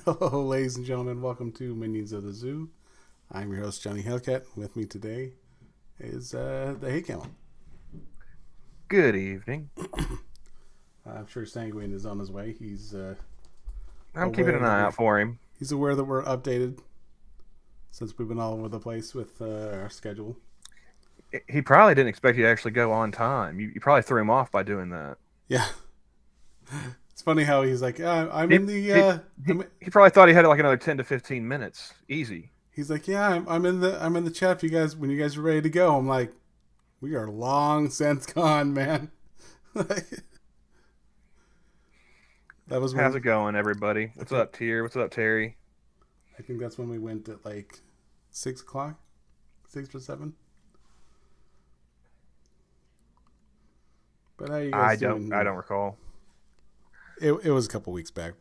Hello, ladies and gentlemen. Welcome to Minions of the Zoo. I'm your host, Johnny Hellcat. With me today is the Hey Camel. Good evening. I'm sure Sanguine is on his way. He's I'm keeping aware an that eye we out for him. he's aware that we're updated since we've been all over the place with our schedule. He probably didn't expect you to actually go on time. You probably threw him off by doing that. Yeah, it's funny how he's like, yeah, I'm He in the. he, he, he probably thought he had like another 10 to 15 minutes. Easy. He's like, yeah, I'm in the chat. If you guys, when you guys are ready to go, I'm like, we are long since gone, man. That was How's when it going, everybody? I What's think up, Tier? What's up, Terry? I think that's when we went at like 6 o'clock, 6 or 7. But how you I guys don't I doing? don't recall. It was a couple weeks back.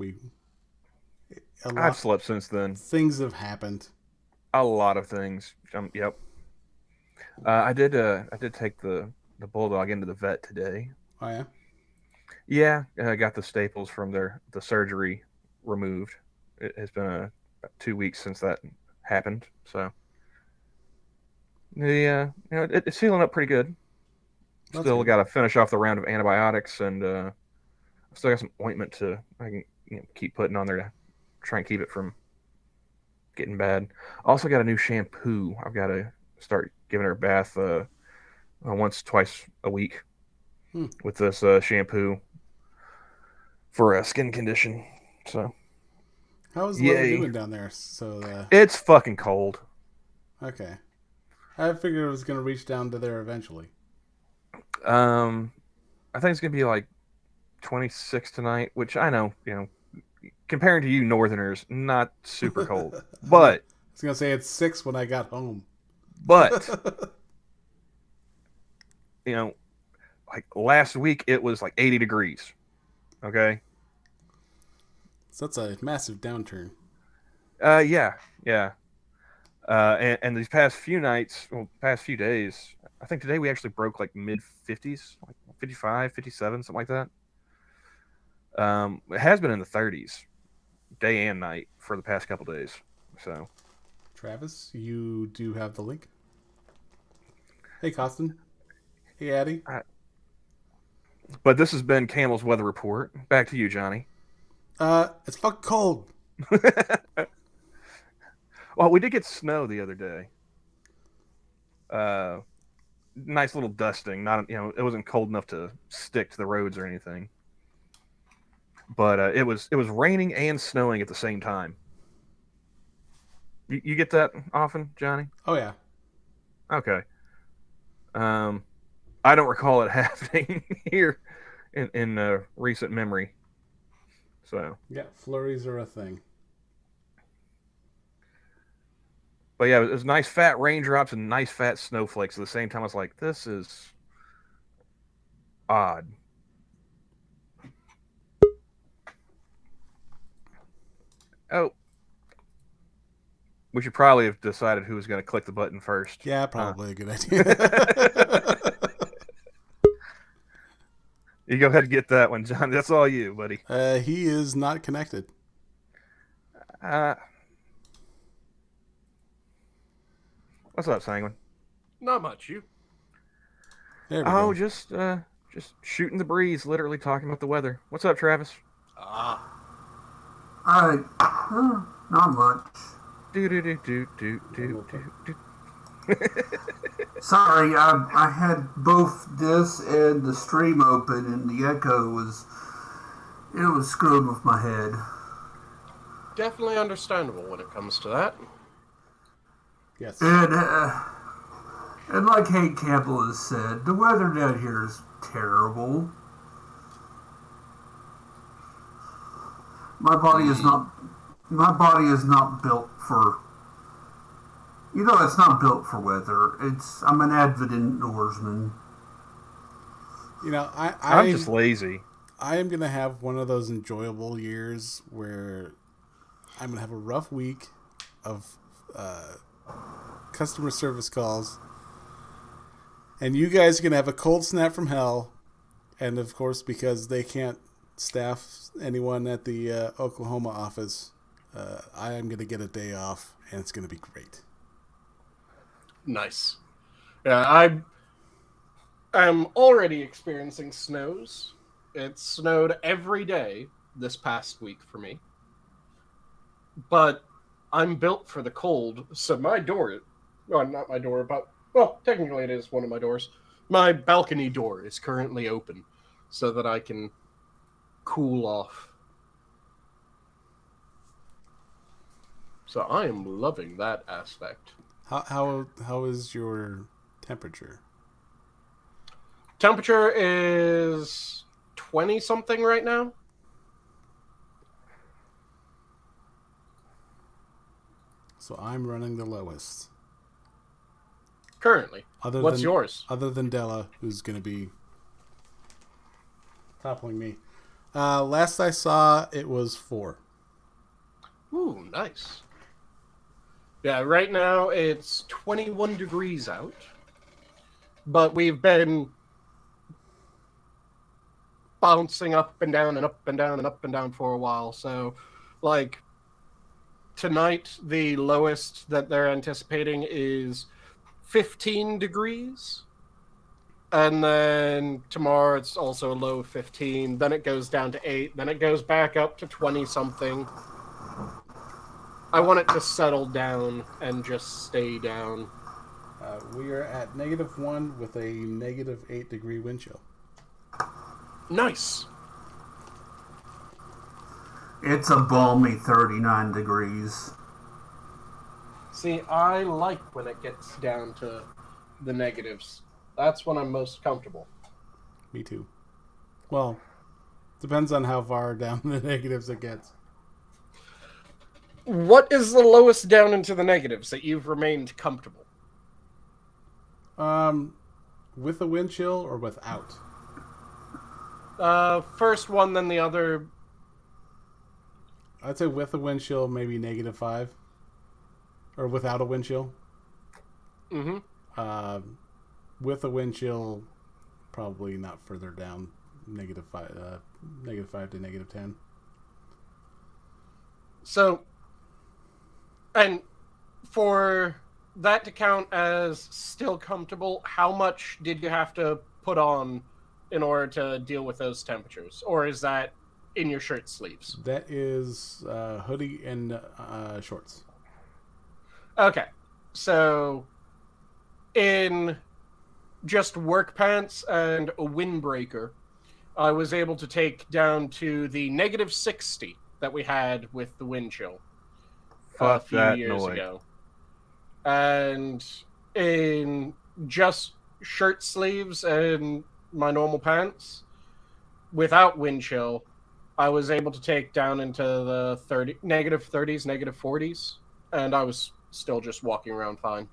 A I've lot slept since then. things have happened. A lot of things. Yep. I did take the bulldog into the vet today. Oh yeah, Yeah, I got the staples from the surgery removed. It has been about 2 weeks since that happened. So it's healing up pretty good. that's Still good. got to finish off the round of antibiotics, and still got some ointment to I can keep putting on there to try and keep it from getting bad. Also got a new shampoo. I've got to start giving her a bath once, twice a week Hmm. with this shampoo for a skin condition. So How is the weather yay! doing down there? So It's fucking cold. okay, I figured it was gonna reach down to there eventually. Um, I think it's gonna be like 26 tonight, which I know, comparing to you Northerners, not super cold, I know. I but was gonna say it's 6 when I got home. but So you know, like last week it was like 80 degrees. Okay. that's a massive downturn. Yeah, yeah. And these past few nights, well, past few days, I think today we actually broke like mid 50s, like 55, 57, something like that. It has been in the 30s, day and night for the past couple days. So Travis, you do have the link. Hey, Costin. Hey, Addy. I, but this has been Camel's weather report. Back to you, Johnny. It's fucking cold. Well, we did get snow the other day. Uh, Nice little dusting. Not it wasn't cold enough to stick to the roads or anything. But it was raining and snowing at the same time. You get that often, Johnny? Oh yeah, Okay. Um, I don't recall it happening here in recent memory. So, yeah. Flurries are a thing. but yeah, it was nice fat raindrops and nice fat snowflakes at the same time. I was like, this is odd. Oh, we should probably have decided who was going to click the button first. Yeah, Huh? probably a good idea. You go ahead and get that one, John. That's all you, buddy. He is not connected. Uh, what's up, Sanguine? Not much. You? There we Oh, go. just shooting the breeze, literally talking about the weather. What's up, Travis? Ah. Alright, not much. Do do do do do do do. Sorry, I had both this and the stream open, and the echo was screwing with my head. Definitely understandable when it comes to that. Yes. And like Hank Campbell has said, the weather down here is terrible. My body is not. My body is not built for. It's not built for weather. I'm an avid indoorsman. You know, I'm just lazy. I am gonna have one of those enjoyable years where I'm gonna have a rough week of customer service calls, and you guys are gonna have a cold snap from hell, and of course because they can't staff anyone at the Oklahoma office I am going to get a day off, and it's going to be great. Nice. Yeah, I'm already experiencing snows. It snowed every day this past week for me. But I'm built for the cold, so my door... Well, not my door, but... Well, technically it is one of my doors. My balcony door is currently open so that I can cool off. So I am loving that aspect. How is your temperature? Temperature is 20-something right now. So I'm running the lowest. Currently. What's yours? Other than Della, who's going to be toppling me. Last I saw, it was 4. Ooh, nice. Yeah, right now it's 21 degrees out. But we've been bouncing up and down and up and down and up and down for a while. So, like, tonight, the lowest that they're anticipating is 15 degrees. And then tomorrow it's also a low of 15. Then it goes down to 8. Then it goes back up to 20-something. I want it to settle down and just stay down. We are at -1 with a -8 degree wind chill. Nice. It's a balmy 39 degrees. See, I like when it gets down to the negatives. That's when I'm most comfortable. Me too. Well, depends on how far down the negatives it gets. What is the lowest down into the negatives that you've remained comfortable? With a wind chill or without? First one, then the other. I'd say with a wind chill, maybe -5. Or without a wind chill. Mm-hmm. With a wind chill, probably not further down. -5 to -10. So, and for that to count as still comfortable, how much did you have to put on in order to deal with those temperatures? Or is that in your shirt sleeves? That is hoodie and shorts. Okay. So, in just work pants and a windbreaker, I was able to take down to the -60 that we had with the wind chill a few years ago. And in just shirt sleeves and my normal pants, without wind chill, I was able to take down into the -30s, -40s, and I was still just walking around fine.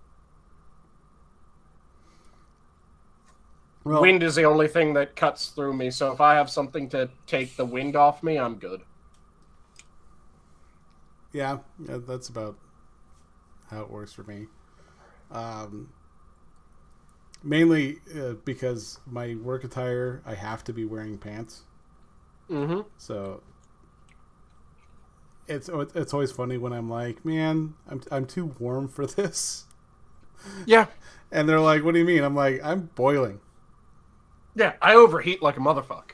Well, Wind is the only thing that cuts through me, so if I have something to take the wind off me, I'm good. yeah, that's about how it works for me. Mainly because my work attire, I have to be wearing pants. Mm-hmm. So it's always funny when I'm like, man, I'm too warm for this. Yeah. And they're like, what do you mean? I'm like, I'm boiling. Yeah, I overheat like a motherfucker.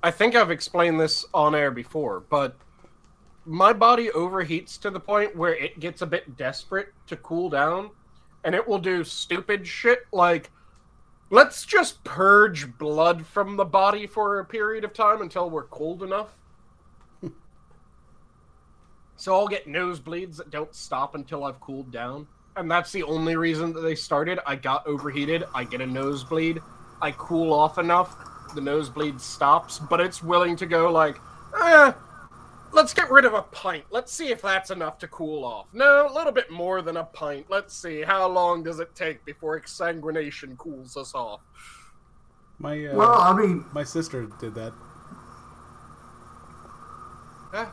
I think I've explained this on air before, but my body overheats to the point where it gets a bit desperate to cool down, and it will do stupid shit like, let's just purge blood from the body for a period of time until we're cold enough. So I'll get nosebleeds that don't stop until I've cooled down. And that's the only reason that they started. I got overheated, I get a nosebleed, I cool off enough, the nosebleed stops, but it's willing to go like, let's get rid of a pint. Let's see if that's enough to cool off. No, a little bit more than a pint. Let's see, how long does it take before exsanguination cools us off? My sister did that. Yeah.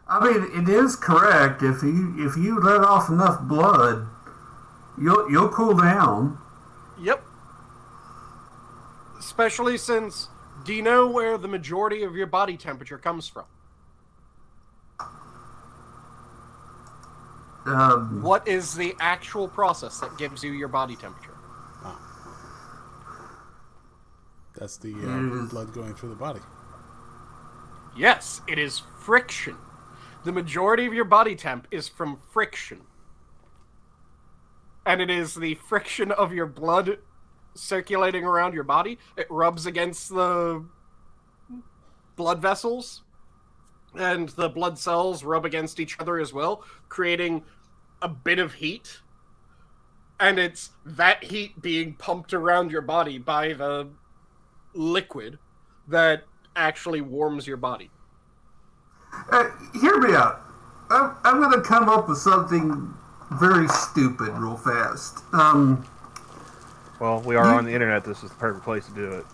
I mean, it is correct. If you let off enough blood, you'll cool down. Yep. Especially since Do you know where the majority of your body temperature comes from? What is the actual process that gives you your body temperature? Oh. That's the blood going through the body. Yes, it is friction. The majority of your body temp is from friction. And it is the friction of your blood circulating around your body. It rubs against the blood vessels, and the blood cells rub against each other as well, creating a bit of heat. And it's that heat being pumped around your body by the liquid that actually warms your body. Hear me out. I'm going to come up with something very stupid real fast. Well, we are on the internet. This is the perfect place to do it.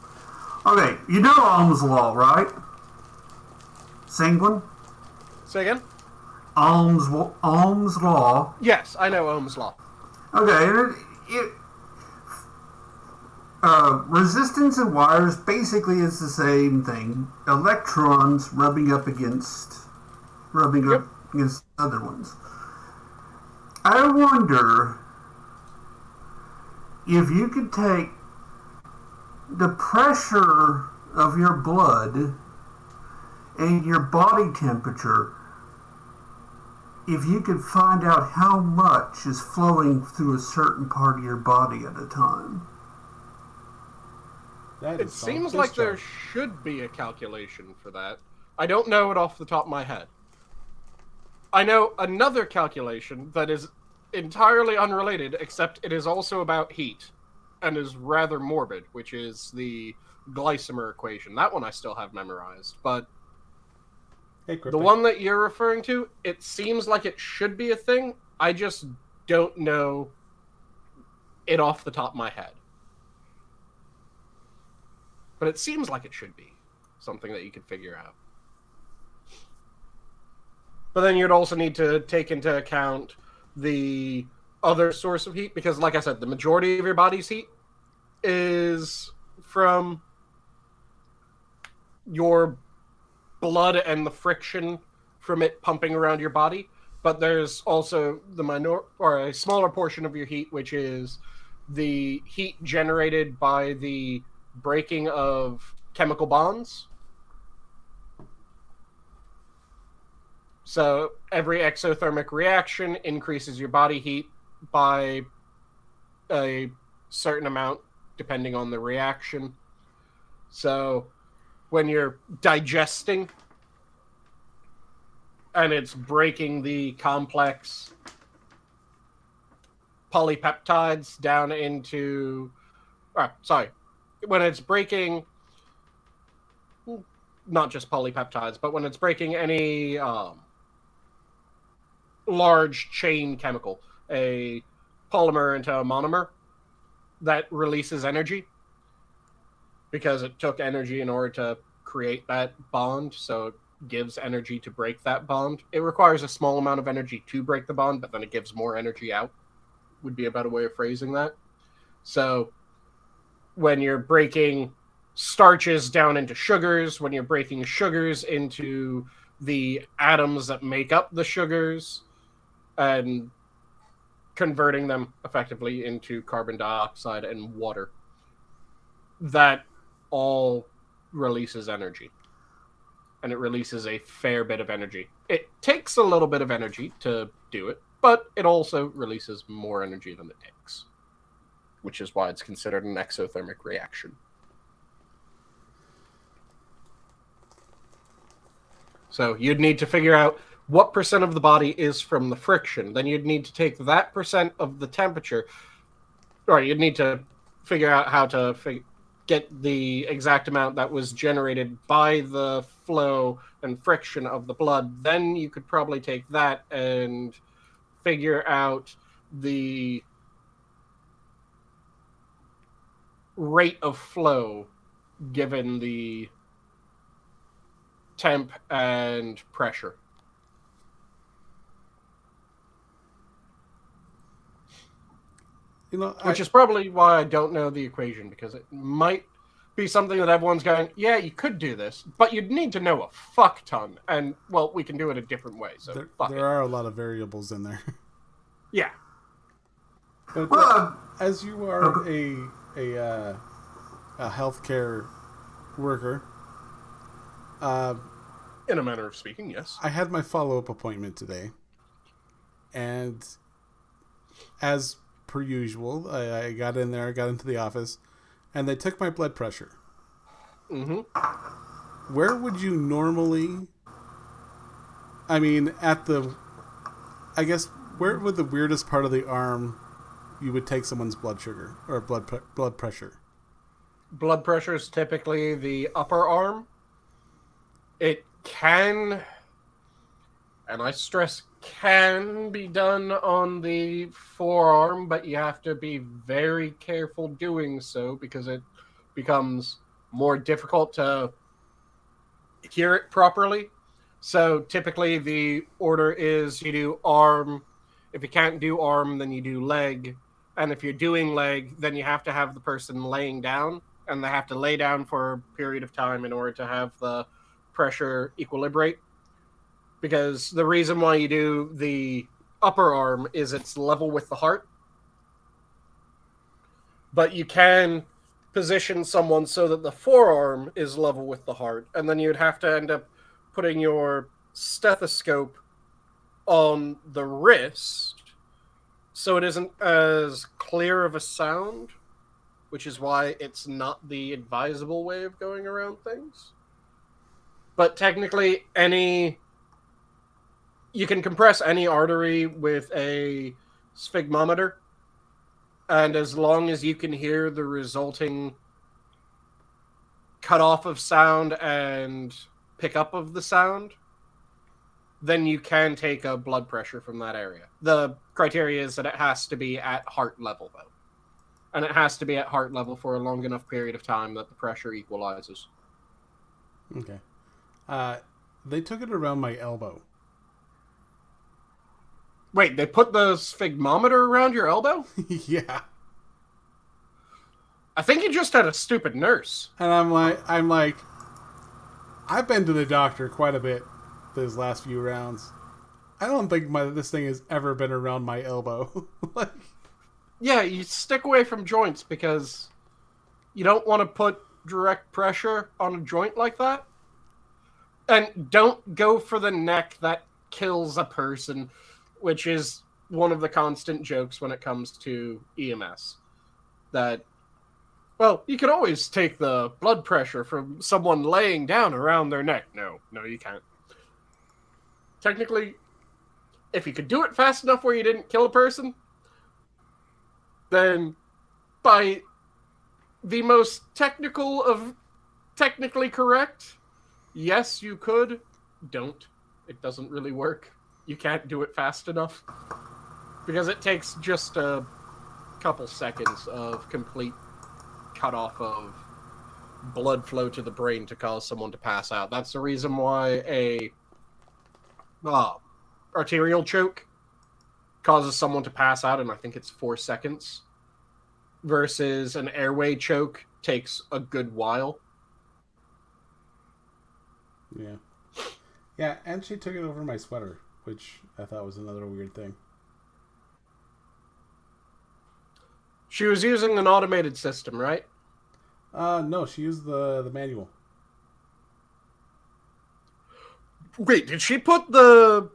Okay, you know Ohm's law, right? Sanguine? Say again? Ohm's law. Yes, I know Ohm's law. Okay, and resistance in wires basically is the same thing. Electrons rubbing up against other ones. I wonder if you could take the pressure of your blood and your body temperature, if you could find out how much is flowing through a certain part of your body at a time. It seems like there should be a calculation for that. I don't know it off the top of my head. I know another calculation that is entirely unrelated, except it is also about heat and is rather morbid, which is the glycimer equation. That one I still have memorized, but the one that you're referring to, it seems like it should be a thing. I just don't know it off the top of my head. But it seems like it should be something that you could figure out. But then you'd also need to take into account the other source of heat, because like I said, the majority of your body's heat is from your blood and the friction from it pumping around your body. But there's also a smaller portion of your heat, which is the heat generated by the breaking of chemical bonds. So every exothermic reaction increases your body heat by a certain amount, depending on the reaction. So when you're digesting and it's breaking the complex polypeptides down into... when it's breaking not just polypeptides, but when it's breaking any large chain chemical, a polymer into a monomer, that releases energy because it took energy in order to create that bond, so it gives energy to break that bond. It requires a small amount of energy to break the bond, but then it gives more energy out, would be a better way of phrasing that. So when you're breaking starches down into sugars, when you're breaking sugars into the atoms that make up the sugars, and converting them effectively into carbon dioxide and water, that all releases energy. And it releases a fair bit of energy. It takes a little bit of energy to do it, but it also releases more energy than it takes, which is why it's considered an exothermic reaction. So you'd need to figure out what percent of the body is from the friction. Then you'd need to take that percent of the temperature, or you'd need to figure out how to get the exact amount that was generated by the flow and friction of the blood. Then you could probably take that and figure out the rate of flow given the temp and pressure. You know, which is probably why I don't know the equation, because it might be something that everyone's going, yeah, you could do this, but you'd need to know a fuck ton. And, well, we can do it a different way, so fuck it. There are a lot of variables in there. Yeah. But Well, as you are a healthcare worker, In a manner of speaking, yes. I had my follow-up appointment today, and as per usual, I got in there, got into the office, and they took my blood pressure. Mm-hmm. Where would you normally... I mean, I guess, where would the weirdest part of the arm you would take someone's blood sugar, or blood pressure? Blood pressure is typically the upper arm. It can, and I stress can, be done on the forearm, but you have to be very careful doing so because it becomes more difficult to hear it properly. So typically the order is you do arm. If you can't do arm, then you do leg. And if you're doing leg, then you have to have the person laying down, and they have to lay down for a period of time in order to have the pressure equilibrate. Because the reason why you do the upper arm is it's level with the heart. But you can position someone so that the forearm is level with the heart, and then you'd have to end up putting your stethoscope on the wrist so it isn't as clear of a sound, which is why it's not the advisable way of going around things. But technically, you can compress any artery with a sphygmometer, and as long as you can hear the resulting cutoff of sound and pick up of the sound, then you can take a blood pressure from that area. The criteria is that it has to be at heart level, though. And it has to be at heart level for a long enough period of time that the pressure equalizes. Okay. They took it around my elbow. Wait, they put the sphygmometer around your elbow? Yeah. I think you just had a stupid nurse. And I'm like, I've been to the doctor quite a bit those last few rounds. I don't think this thing has ever been around my elbow. Like, yeah, you stick away from joints because you don't want to put direct pressure on a joint like that. And don't go for the neck that kills a person, which is one of the constant jokes when it comes to EMS. That, well, you can always take the blood pressure from someone laying down around their neck. No, you can't. Technically, if you could do it fast enough where you didn't kill a person, then by the most technical of technically correct, yes, you could. Don't. It doesn't really work. You can't do it fast enough. Because it takes just a couple seconds of complete cutoff of blood flow to the brain to cause someone to pass out. That's the reason why a arterial choke causes someone to pass out in, I think it's 4 seconds, versus an airway choke takes a good while. yeah. Yeah, and she took it over my sweater, which I thought was another weird thing. She was using an automated system, right? No, she used the manual. Wait, did she put the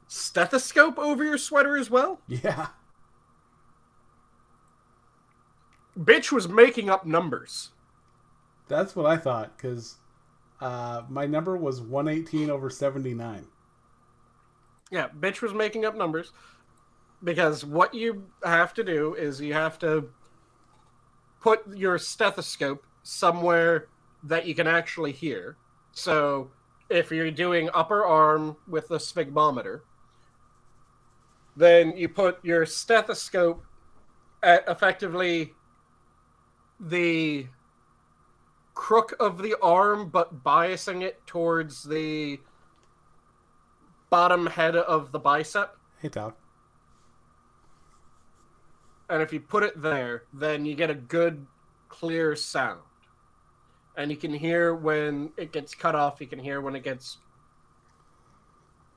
stethoscope over your sweater as well? Yeah. Bitch was making up numbers. That's what I thought, because my number was 118/79. Yeah, bitch was making up numbers. Because what you have to do is you have to put your stethoscope somewhere that you can actually hear. So if you're doing upper arm with the sphygmometer, then you put your stethoscope at effectively the crook of the arm, but biasing it towards the bottom head of the bicep. Hey, Tock. And if you put it there, then you get a good clear sound. And you can hear when it gets cut off. You can hear when it gets,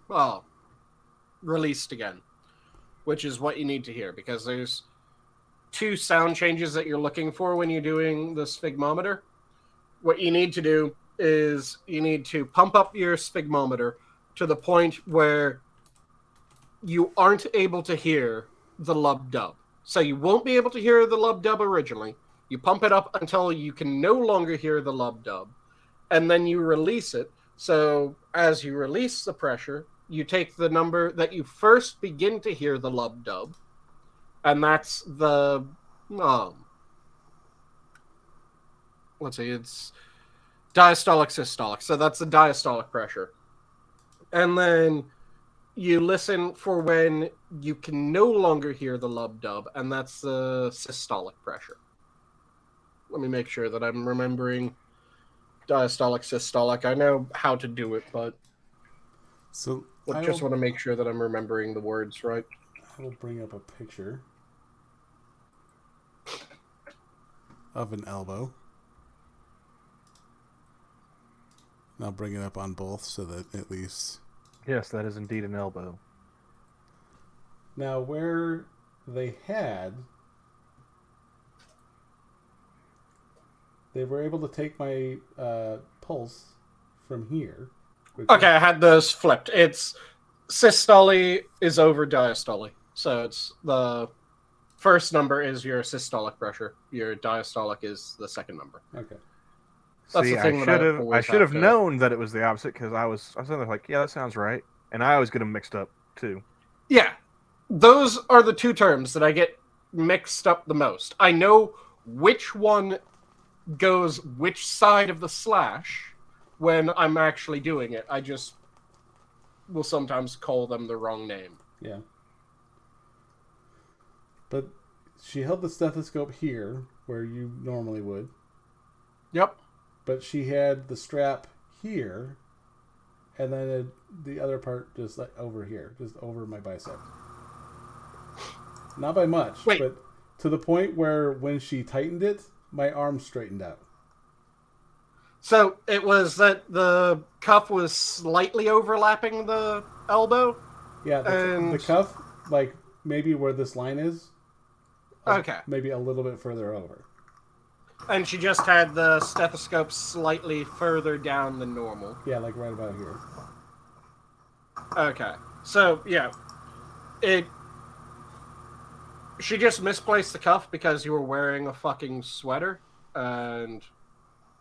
well, released again, which is what you need to hear, because there's 2 sound changes that you're looking for when you're doing the sphygmometer. What you need to do is you need to pump up your sphygmometer to the point where you aren't able to hear the lub-dub. So you won't be able to hear the lub-dub originally. You pump it up until you can no longer hear the lub-dub, and then you release it. So as you release the pressure, you take the number that you first begin to hear the lub-dub, and that's the, let's see, it's diastolic systolic. So that's the diastolic pressure. And then you listen for when you can no longer hear the lub-dub, and that's the systolic pressure. Let me make sure that I'm remembering diastolic, systolic. I know how to do it, but So I just want to make sure that I'm remembering the words right. I will bring up a picture of an elbow. And I'll bring it up on both so that at least... Yes, that is indeed an elbow. Now, where they had... They were able to take my pulse from here. Okay, I had those flipped. It's systole is over diastole. So it's the first number is your systolic pressure. Your diastolic is the second number. Okay. That's See, the thing I should have known that it was the opposite, because I was like, yeah, that sounds right. And I always get them mixed up, too. Yeah. Those are the 2 terms that I get mixed up the most. I know which one goes which side of the slash when I'm actually doing it. I just will sometimes call them the wrong name. Yeah. But she held the stethoscope here, where you normally would. Yep. But she had the strap here, and then the other part just like over here, just over my bicep. Not by much, but to the point where when she tightened it, my arm straightened out. So it was that the cuff was slightly overlapping the elbow? Yeah, the cuff, like maybe where this line is. Okay. Maybe a little bit further over. And she just had the stethoscope slightly further down than normal. Yeah, like right about here. Okay. So, yeah. She just misplaced the cuff because you were wearing a fucking sweater. And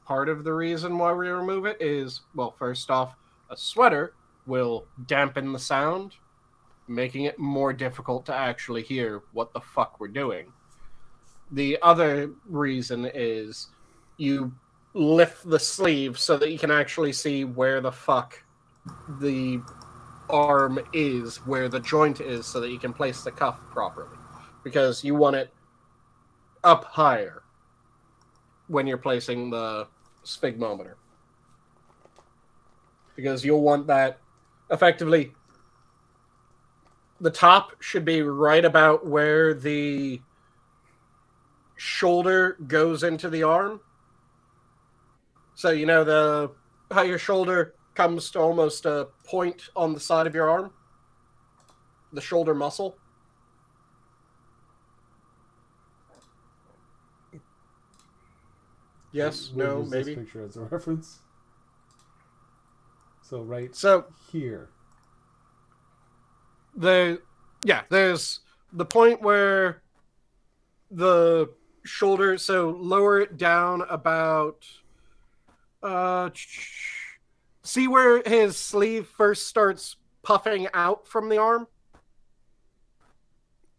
part of the reason why we remove it is, well, first off, a sweater will dampen the sound, making it more difficult to actually hear what the fuck we're doing. The other reason is you lift the sleeve so that you can actually see where the fuck the arm is, where the joint is, so that you can place the cuff properly. Because you want it up higher when you're placing the sphygmometer. Because you'll want that effectively. The top should be right about where the shoulder goes into the arm. So you know how your shoulder comes to almost a point on the side of your arm? The shoulder muscle. Yes, We'll no, use maybe. This picture as a reference. So here. There's the point where the shoulder, so lower it down about see where his sleeve first starts puffing out from the arm?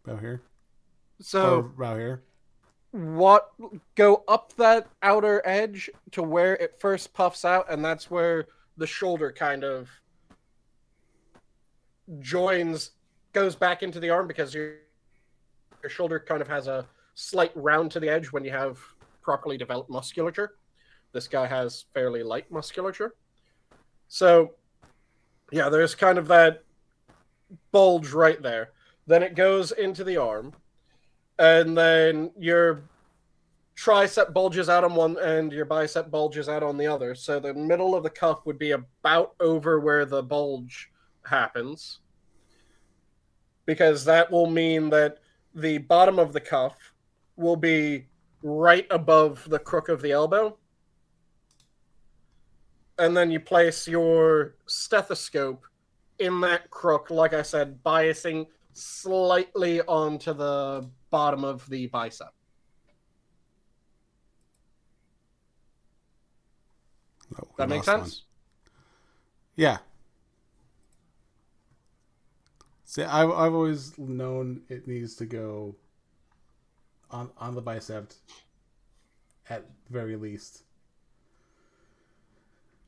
About here? So or about here? Go up that outer edge to where it first puffs out, and that's where the shoulder kind of goes back into the arm, because your shoulder kind of has a slight round to the edge when you have properly developed musculature. This guy has fairly light musculature. So, yeah, there's kind of that bulge right there. Then it goes into the arm. And then tricep bulges out on one and your bicep bulges out on the other. So the middle of the cuff would be about over where the bulge happens, because that will mean that the bottom of the cuff will be right above the crook of the elbow. And then you place your stethoscope in that crook, like I said, biasing slightly onto the bottom of the bicep. Oh, That makes sense? Yeah. See, I've always known it needs to go on the bicep at very least.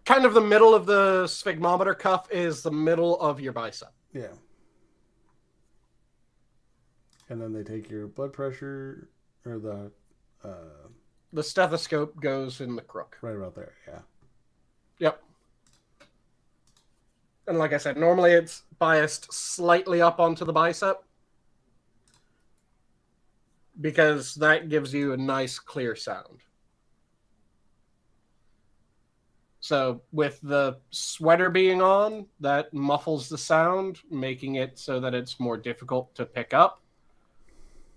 Kind of the middle of the sphygmometer cuff is the middle of your bicep. Yeah. And then they take your blood pressure, or The stethoscope goes in the crook. right about there, yeah. Yep. And like I said, normally it's biased slightly up onto the bicep, because that gives you a nice clear sound. So with the sweater being on, that muffles the sound, making it so that it's more difficult to pick up.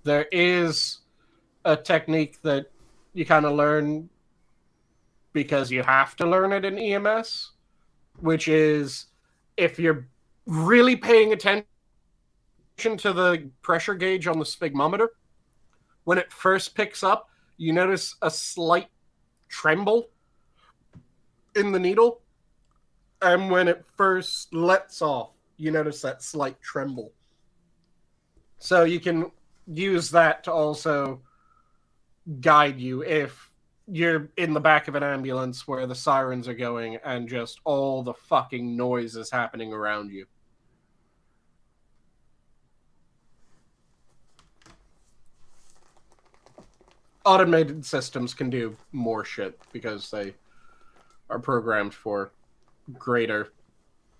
There is a technique that you kind of learn because you have to learn it in EMS, which is if you're really paying attention to the pressure gauge on the sphygmometer, when it first picks up, you notice a slight tremble in the needle. And when it first lets off, you notice that slight tremble. So you can use that to also guide you if you're in the back of an ambulance where the sirens are going and just all the fucking noise is happening around you. Automated systems can do more shit because they are programmed for greater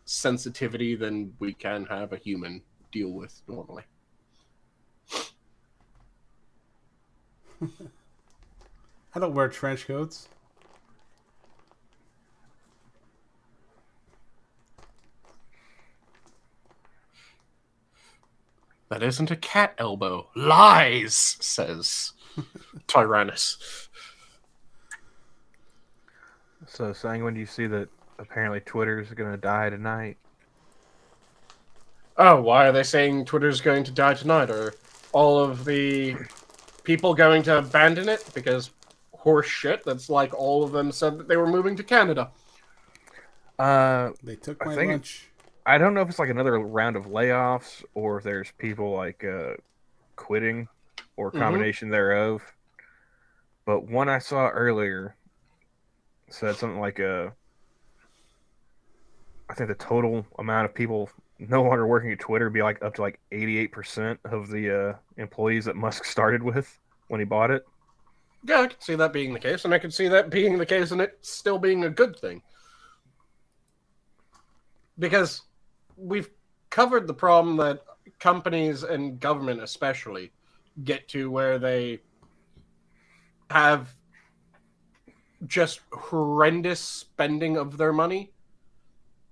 sensitivity than we can have a human deal with normally. I don't wear trench coats. That isn't a cat elbow. Lies, says Tyrannus. So, Sanguine, do you see that apparently Twitter's going to die tonight? Oh, why are they saying Twitter's going to die tonight? Are all of the people going to abandon it? Because horse shit, that's like all of them said that they were moving to Canada. They took my think lunch. I don't know if it's like another round of layoffs or if there's people like quitting or a combination thereof. But one I saw earlier said something like I think the total amount of people no longer working at Twitter would be like up to like 88% of the employees that Musk started with when he bought it. Yeah, I can see that being the case, and I can see that being the case and it still being a good thing. Because we've covered the problem that companies and government especially get to where they have just horrendous spending of their money,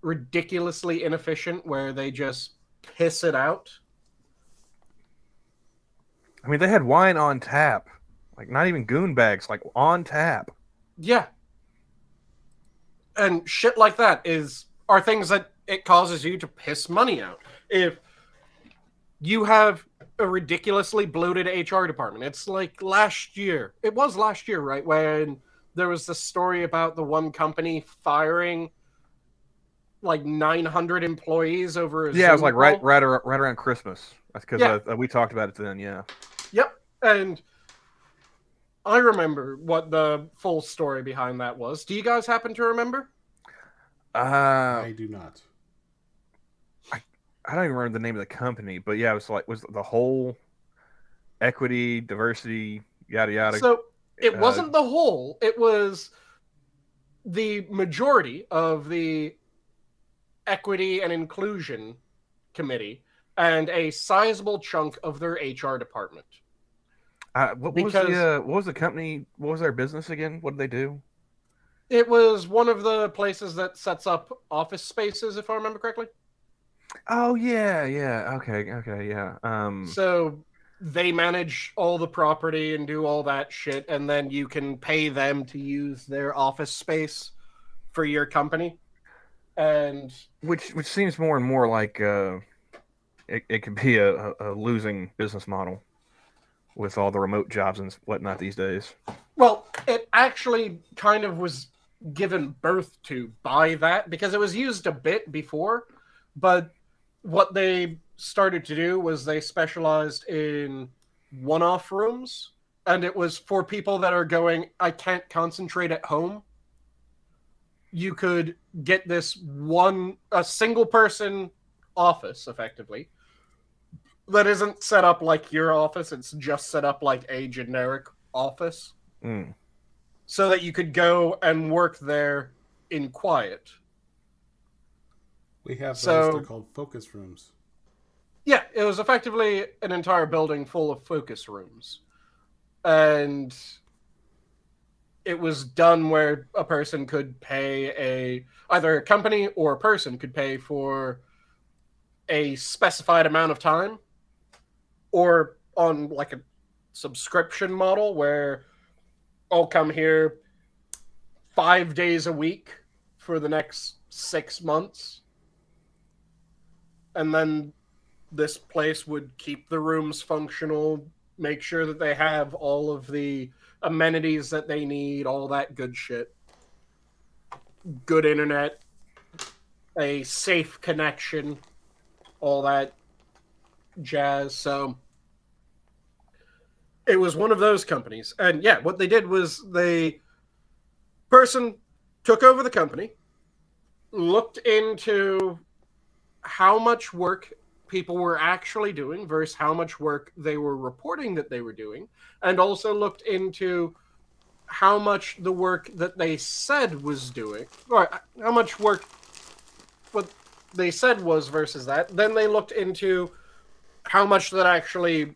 ridiculously inefficient, where they just piss it out. I mean, they had wine on tap, like not even goon bags, like on tap. Yeah. And shit like that are things that it causes you to piss money out. If you have a ridiculously bloated HR department, it's like last year. It was last year, right? When there was the story about the one company firing like 900 employees over a Yeah, it was Zoom like call. right around Christmas because we talked about it then. Yeah. Yep. And I remember what the full story behind that was. Do you guys happen to remember? I do not. I don't even remember the name of the company, but yeah, it was the whole equity, diversity, yada yada. So it wasn't the whole. It was the majority of the equity and inclusion committee and a sizable chunk of their HR department. What Because- what was the company? What was their business again? What did they do? It was one of the places that sets up office spaces, if I remember correctly. Oh yeah, yeah. Okay, yeah. So they manage all the property and do all that shit, and then you can pay them to use their office space for your company. And which seems more and more like it could be a losing business model with all the remote jobs and whatnot these days. well, it actually kind of was given birth to by that because it was used a bit before, but what they started to do was they specialized in one-off rooms, and it was for people that are going, I can't concentrate at home. You could get this a single person office effectively that isn't set up like your office, it's just set up like a generic office. Mm. So that you could go and work there in quiet. We have those. So- They're called focus rooms. Yeah, it was effectively an entire building full of focus rooms. And it was done where a person could pay either a company or a person could pay for a specified amount of time, or on like a subscription model where I'll come here 5 days a week for the next 6 months. And then this place would keep the rooms functional, make sure that they have all of the amenities that they need, all that good shit. Good internet, a safe connection, all that jazz. So it was one of those companies. And yeah, what they did was person took over the company, looked into how much work people were actually doing versus how much work they were reporting that they were doing, and also looked into how much the work that they said was doing, or how much work what they said was versus that. Then they looked into how much that actually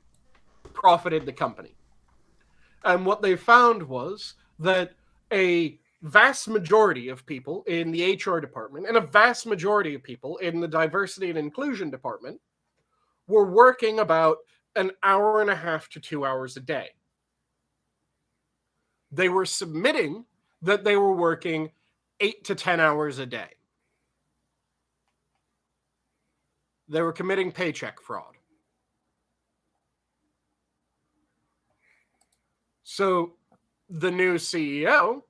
profited the company. And what they found was that a vast majority of people in the HR department and a vast majority of people in the diversity and inclusion department were working about an hour and a half to 2 hours a day. They were submitting that they were working 8 to 10 hours a day. They were committing paycheck fraud. So the new CEO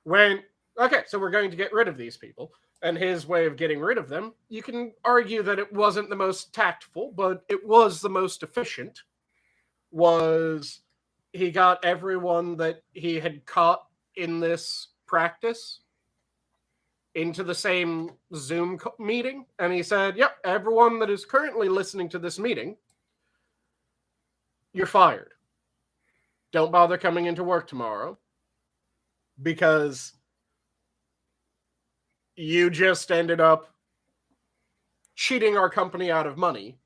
went, okay, so we're going to get rid of these people. And his way of getting rid of them, you can argue that it wasn't the most tactful, but it was the most efficient, was he got everyone that he had caught in this practice into the same Zoom meeting. And he said, yep, everyone that is currently listening to this meeting, you're fired. Don't bother coming into work tomorrow because you just ended up cheating our company out of money,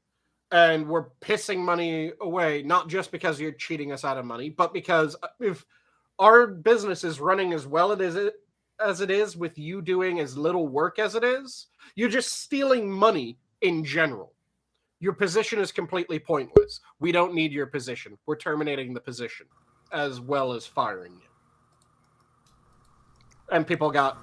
and we're pissing money away, not just because you're cheating us out of money, but because if our business is running as well as it is with you doing as little work as it is, you're just stealing money in general. Your position is completely pointless. We don't need your position. We're terminating the position as well as firing you. And people got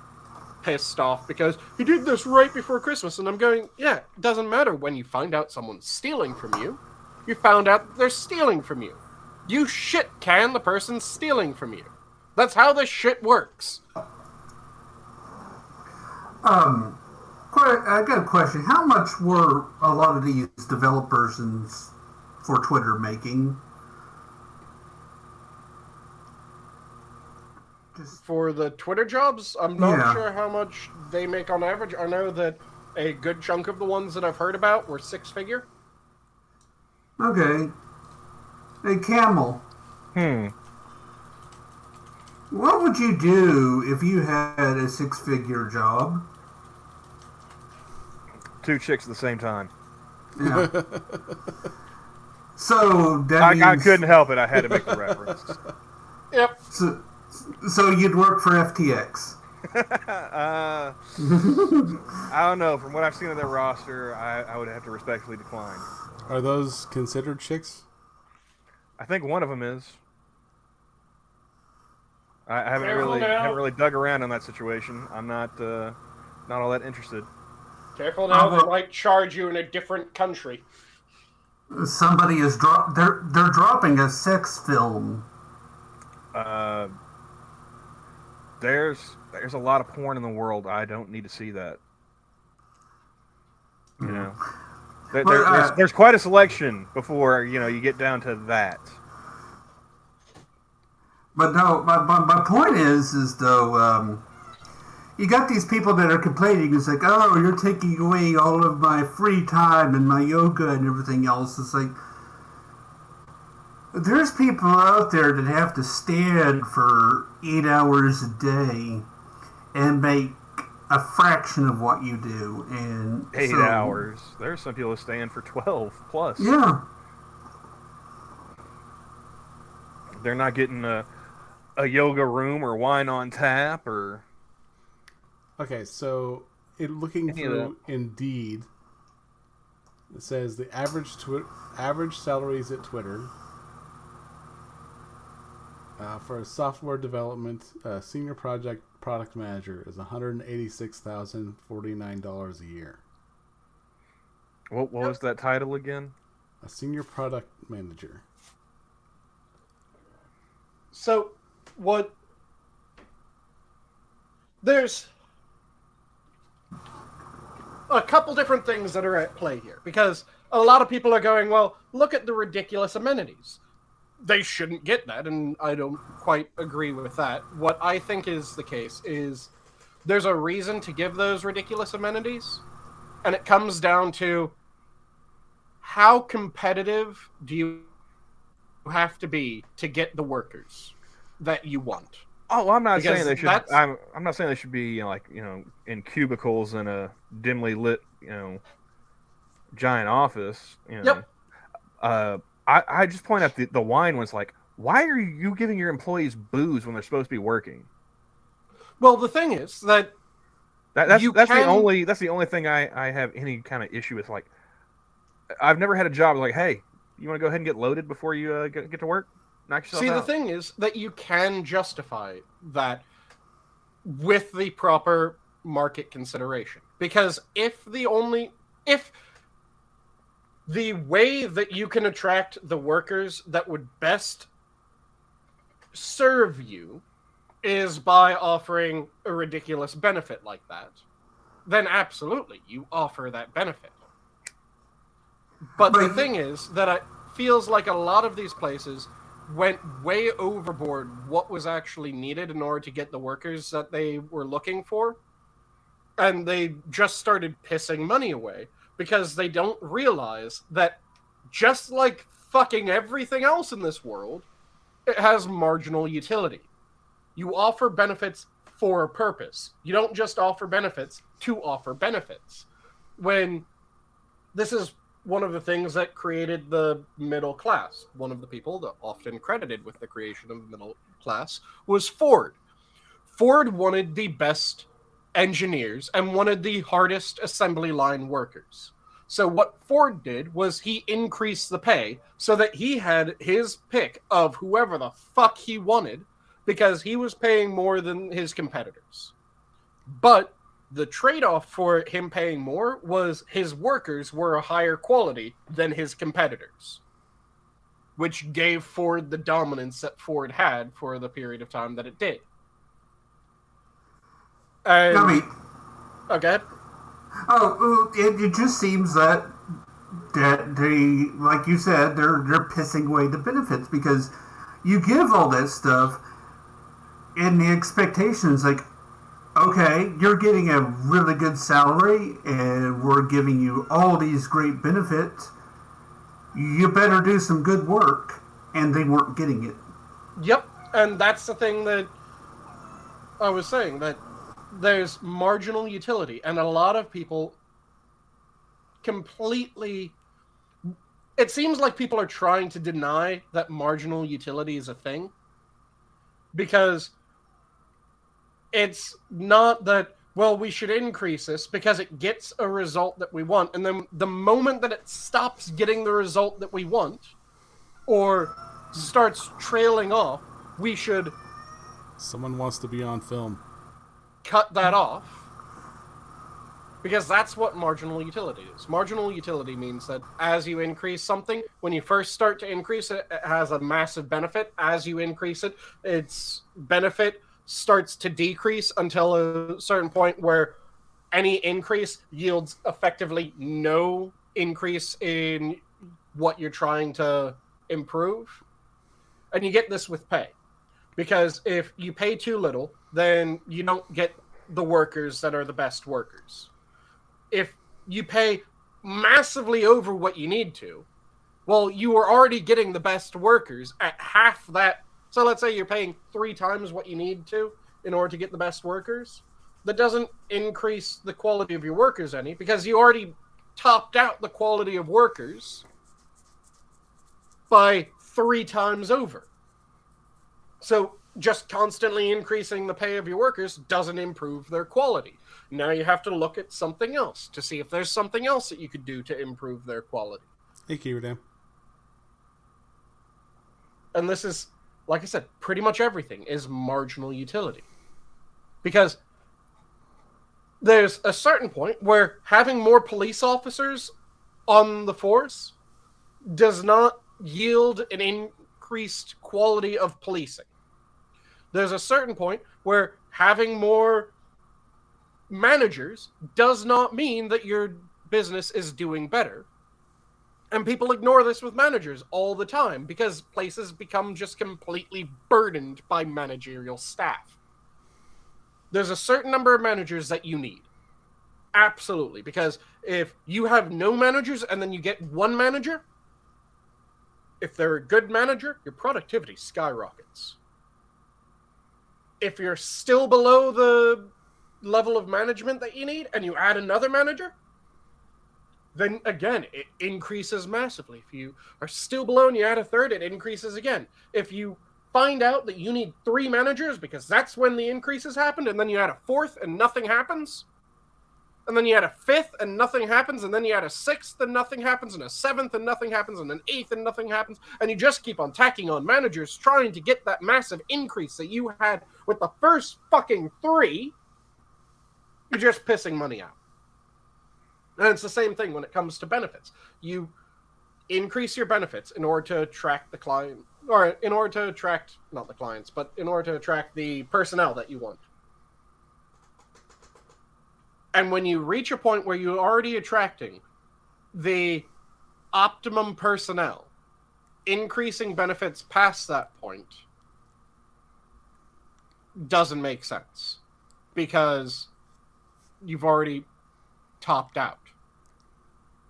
pissed off because he did this right before Christmas. And I'm going, yeah, it doesn't matter when you find out someone's stealing from you. You found out they're stealing from you. You shit can the person's stealing from you. That's how this shit works. I got a question. How much were a lot of these developers for Twitter making? For the Twitter jobs, I'm not Yeah. sure how much they make on average. I know that a good chunk of the ones that I've heard about were 6-figure. Okay. Hey, Camel, what would you do if you had a 6-figure job? 2 chicks at the same time. Yeah. So that I means, couldn't help it. I had to make the reference. Yep. So you'd work for FTX. I don't know. From what I've seen of their roster, I would have to respectfully decline. Are those considered chicks? I think one of them is. I haven't Careful now. really dug around in that situation. I'm not all that interested. Careful now, they might charge you in a different country. Somebody is they're dropping a sex film. There's a lot of porn in the world. I don't need to see that. You know, there's quite a selection before you get down to that. But no, my point is though, you got these people that are complaining. It's like, oh, you're taking away all of my free time and my yoga and everything else. It's like, there's people out there that have to stand for 8 hours a day and make a fraction of what you do. And 8 hours. There's some people who stand for 12 plus. Yeah. They're not getting a yoga room or wine on tap or... Okay, so looking through Indeed, it says the average salaries at Twitter for a software development senior product manager is $186,049 a year. What was that title again? A senior product manager. So, there's a couple different things that are at play here, because a lot of people are going, well, look at the ridiculous amenities. They shouldn't get that, and I don't quite agree with that. What I think is the case is there's a reason to give those ridiculous amenities, and it comes down to how competitive do you have to be to get the workers that you want. Oh, I'm not saying they should. That's- I'm not saying they should be in cubicles in a dimly lit giant office. Yep. I just point out the wine was like, why are you giving your employees booze when they're supposed to be working? Well, the thing is that's the only thing I have any kind of issue with. Like, I've never had a job like, hey, you want to go ahead and get loaded before you get to work? Knock yourself See, out. the thing is that you can justify that with the proper market consideration. Because if the way that you can attract the workers that would best serve you is by offering a ridiculous benefit like that, then absolutely, you offer that benefit. But the thing is that it feels like a lot of these places went way overboard what was actually needed in order to get the workers that they were looking for. And they just started pissing money away because they don't realize that just like fucking everything else in this world, it has marginal utility. You offer benefits for a purpose. You don't just offer benefits to offer benefits. When this is one of the things that created the middle class. One of the people that often credited with the creation of the middle class was Ford. Ford wanted the best engineers and wanted the hardest assembly line workers. So what Ford did was he increased the pay so that he had his pick of whoever the fuck he wanted because he was paying more than his competitors. But the trade-off for him paying more was his workers were a higher quality than his competitors, which gave Ford the dominance that Ford had for the period of time that it did. And, okay. Oh, it just seems that they, like you said, they're pissing away the benefits because you give all that stuff and the expectations like, okay, you're getting a really good salary and we're giving you all these great benefits. You better do some good work. And they weren't getting it. Yep. And that's the thing that I was saying, that there's marginal utility. And a lot of people completely it seems like people are trying to deny that marginal utility is a thing, because it's not that, well, we should increase this because it gets a result that we want, and then the moment that it stops getting the result that we want or starts trailing off, we should Someone wants to be on film. cut that off, because that's what marginal utility is. Marginal utility means that as you increase something, when you first start to increase it, it has a massive benefit. As you increase it, its benefit starts to decrease until a certain point where any increase yields effectively no increase in what you're trying to improve. And you get this with pay. Because if you pay too little, then you don't get the workers that are the best workers. If you pay massively over what you need to, well, you are already getting the best workers at half that. So let's say you're paying 3 times what you need to in order to get the best workers. That doesn't increase the quality of your workers any, because you already topped out the quality of workers by 3 times over. So just constantly increasing the pay of your workers doesn't improve their quality. Now you have to look at something else to see if there's something else that you could do to improve their quality. Hey, Keywordam. And this is, like I said, pretty much everything is marginal utility. Because there's a certain point where having more police officers on the force does not yield an increased quality of policing. There's a certain point where having more managers does not mean that your business is doing better. And people ignore this with managers all the time because places become just completely burdened by managerial staff. There's a certain number of managers that you need. Absolutely. Because if you have no managers and then you get one manager, if they're a good manager, your productivity skyrockets. If you're still below the level of management that you need and you add another manager, then again, it increases massively. If you are still below and you add a third, it increases again. If you find out that you need 3 managers because that's when the increases happened, and then you add a 4th and nothing happens, and then you add a 5th and nothing happens, and then you add a 6th and nothing happens, and a 7th and nothing happens, and an 8th and nothing happens, and you just keep on tacking on managers trying to get that massive increase that you had with the first fucking 3, you're just pissing money out. And it's the same thing when it comes to benefits. You increase your benefits in order to attract the client, or in order to attract, not the clients, but in order to attract the personnel that you want. And when you reach a point where you're already attracting the optimum personnel, increasing benefits past that point doesn't make sense because you've already topped out.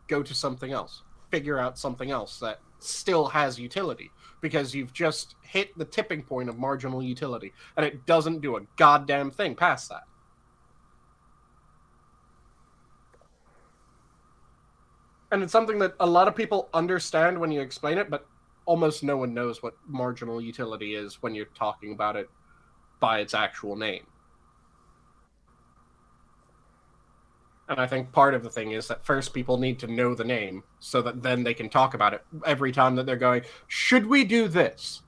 Go to something else. Figure out something else that still has utility, because you've just hit the tipping point of marginal utility and it doesn't do a goddamn thing past that. And it's something that a lot of people understand when you explain it, but almost no one knows what marginal utility is when you're talking about it by its actual name. And I think part of the thing is that first people need to know the name so that then they can talk about it every time that they're going, should we do this?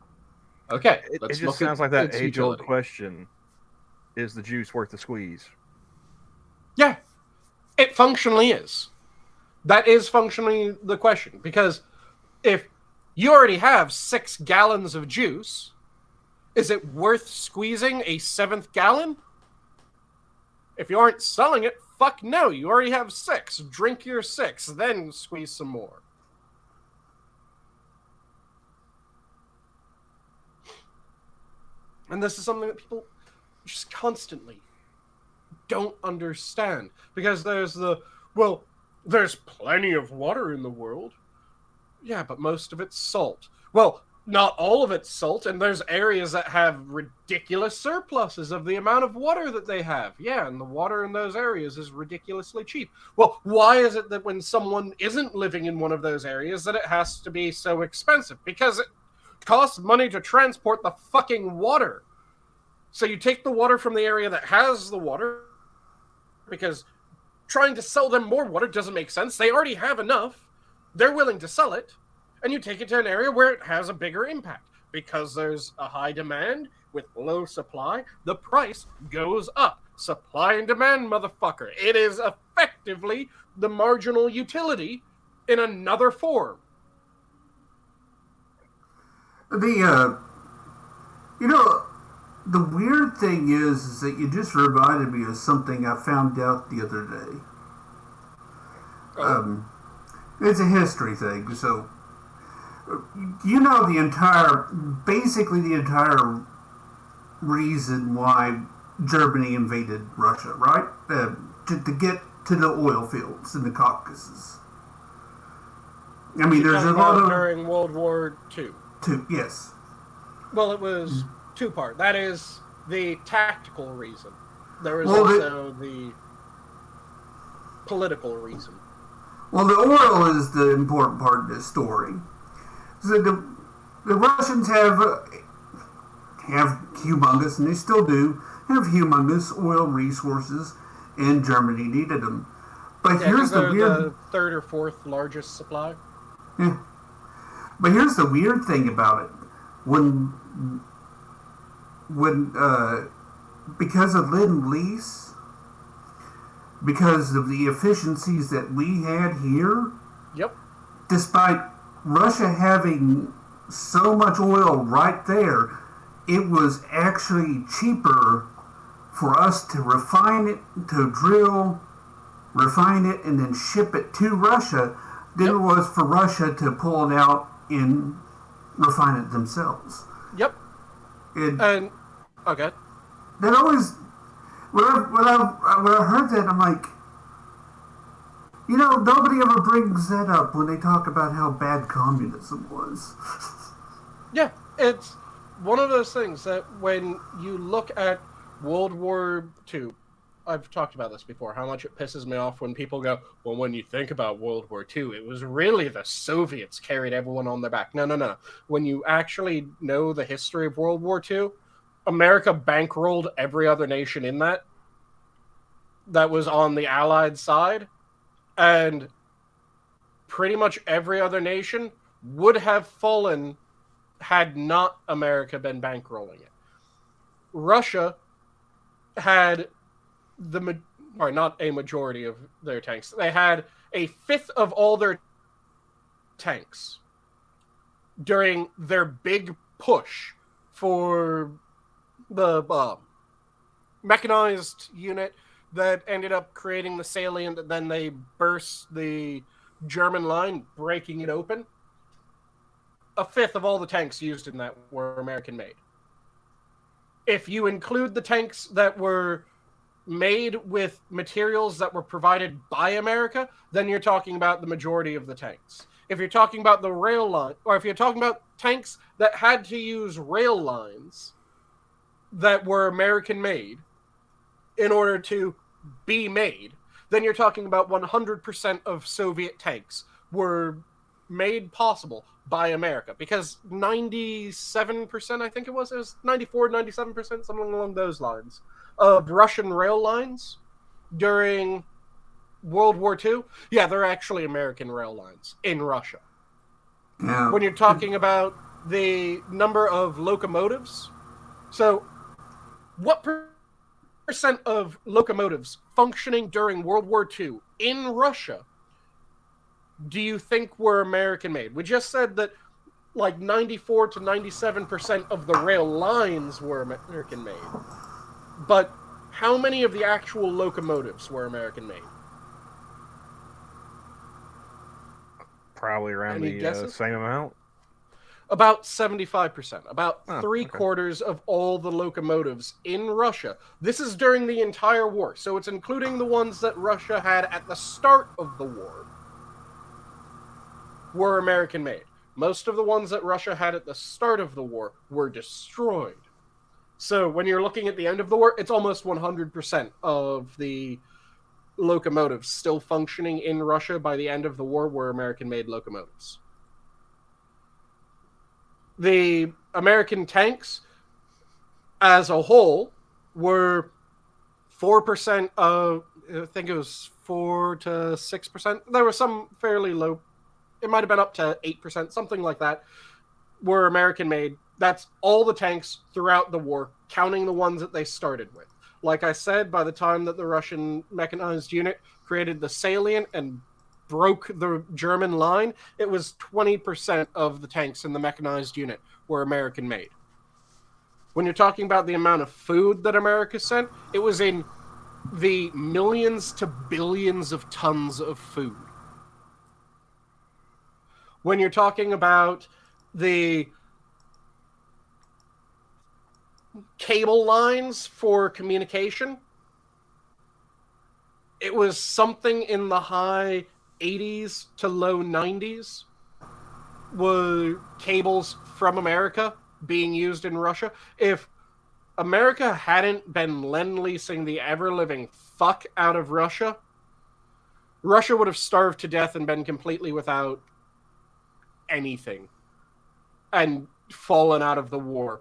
Okay, let's it look just sounds at like that its age-old utility. question, is the juice worth the squeeze? Yeah, it functionally is. That is functionally the question. Because if you already have 6 gallons of juice, is it worth squeezing a 7th gallon? If you aren't selling it, fuck no. You already have 6. Drink your 6, then squeeze some more. And this is something that people just constantly don't understand. Because there's there's plenty of water in the world. Yeah, but most of it's salt. Well, not all of it's salt, and there's areas that have ridiculous surpluses of the amount of water that they have. Yeah, and the water in those areas is ridiculously cheap. Well, why is it that when someone isn't living in one of those areas that it has to be so expensive? Because it costs money to transport the fucking water. So you take the water from the area that has the water, because trying to sell them more water doesn't make sense. They already have enough. They're willing to sell it. And you take it to an area where it has a bigger impact. Because there's a high demand with low supply, the price goes up. Supply and demand, motherfucker. It is effectively the marginal utility in another form. The weird thing is that you just reminded me of something I found out the other day. It's a history thing, so you know basically the entire reason why Germany invaded Russia, right? To get to the oil fields in the Caucasus. I mean, there's a lot of... During World War II. Yes. Well, it was two-part. That is the tactical reason. There was also the political reason. Well, the oil is the important part of this story. So the Russians have humongous, and they still do, have humongous oil resources, and Germany needed them. But here's the weird... the third or fourth largest supply. Yeah. But here's the weird thing about it. When because of Lend-Lease, because of the efficiencies that we had here, yep. Despite Russia having so much oil right there, it was actually cheaper for us to refine it, to drill, refine it, and then ship it to Russia than it was for Russia to pull it out and refine it themselves. Yep. And okay. That always, when I heard that, I'm like, nobody ever brings that up when they talk about how bad communism was. Yeah, it's one of those things that when you look at World War II, I've talked about this before, how much it pisses me off when people go, well, when you think about World War II, it was really the Soviets carried everyone on their back. No. When you actually know the history of World War II, America bankrolled every other nation in that was on the Allied side, and pretty much every other nation would have fallen had not America been bankrolling it. Russia had not a majority of their tanks. They had a fifth of all their tanks during their big push for the mechanized unit that ended up creating the salient, that then they burst the German line, breaking it open. A fifth of all the tanks used in that were American-made. If you include the tanks that were made with materials that were provided by America, then you're talking about the majority of the tanks. If you're talking about the rail line, or if you're talking about tanks that had to use rail lines that were American-made in order to be made, then you're talking about 100% of Soviet tanks were made possible by America. Because 97%, I think it was 94, 97%, something along those lines, of Russian rail lines during World War II, yeah, they're actually American rail lines in Russia. Yeah. When you're talking about the number of locomotives, so what percent of locomotives functioning during World War II in Russia do you think were American made? We just said that like 94 to 97% of the rail lines were American made. But how many of the actual locomotives were American made? Probably around the same amount. About 75%. About three-quarters of all the locomotives in Russia. This is during the entire war, so it's including the ones that Russia had at the start of the war, were American-made. Most of the ones that Russia had at the start of the war were destroyed. So when you're looking at the end of the war, it's almost 100% of the locomotives still functioning in Russia by the end of the war were American-made locomotives. The American tanks, as a whole, were 4% of, I think it was 4 to 6%. There was some fairly low, it might have been up to 8%, something like that, were American-made. That's all the tanks throughout the war, counting the ones that they started with. Like I said, by the time that the Russian mechanized unit created the salient and broke the German line, it was 20% of the tanks in the mechanized unit were American-made. When you're talking about the amount of food that America sent, it was in the millions to billions of tons of food. When you're talking about the cable lines for communication, it was something in the high 80s to low 90s were cables from America being used in Russia. If America hadn't been lend-leasing the ever-living fuck out of Russia, Russia would have starved to death and been completely without anything and fallen out of the war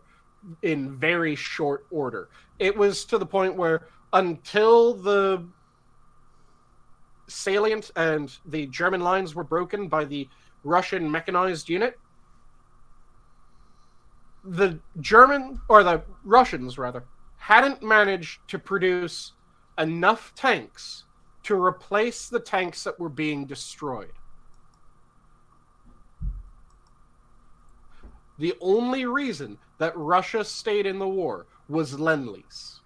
in very short order. It was to the point where until the salient and the German lines were broken by the Russian mechanized unit, the Russians rather, hadn't managed to produce enough tanks to replace the tanks that were being destroyed. The only reason that Russia stayed in the war was Lend-Lease.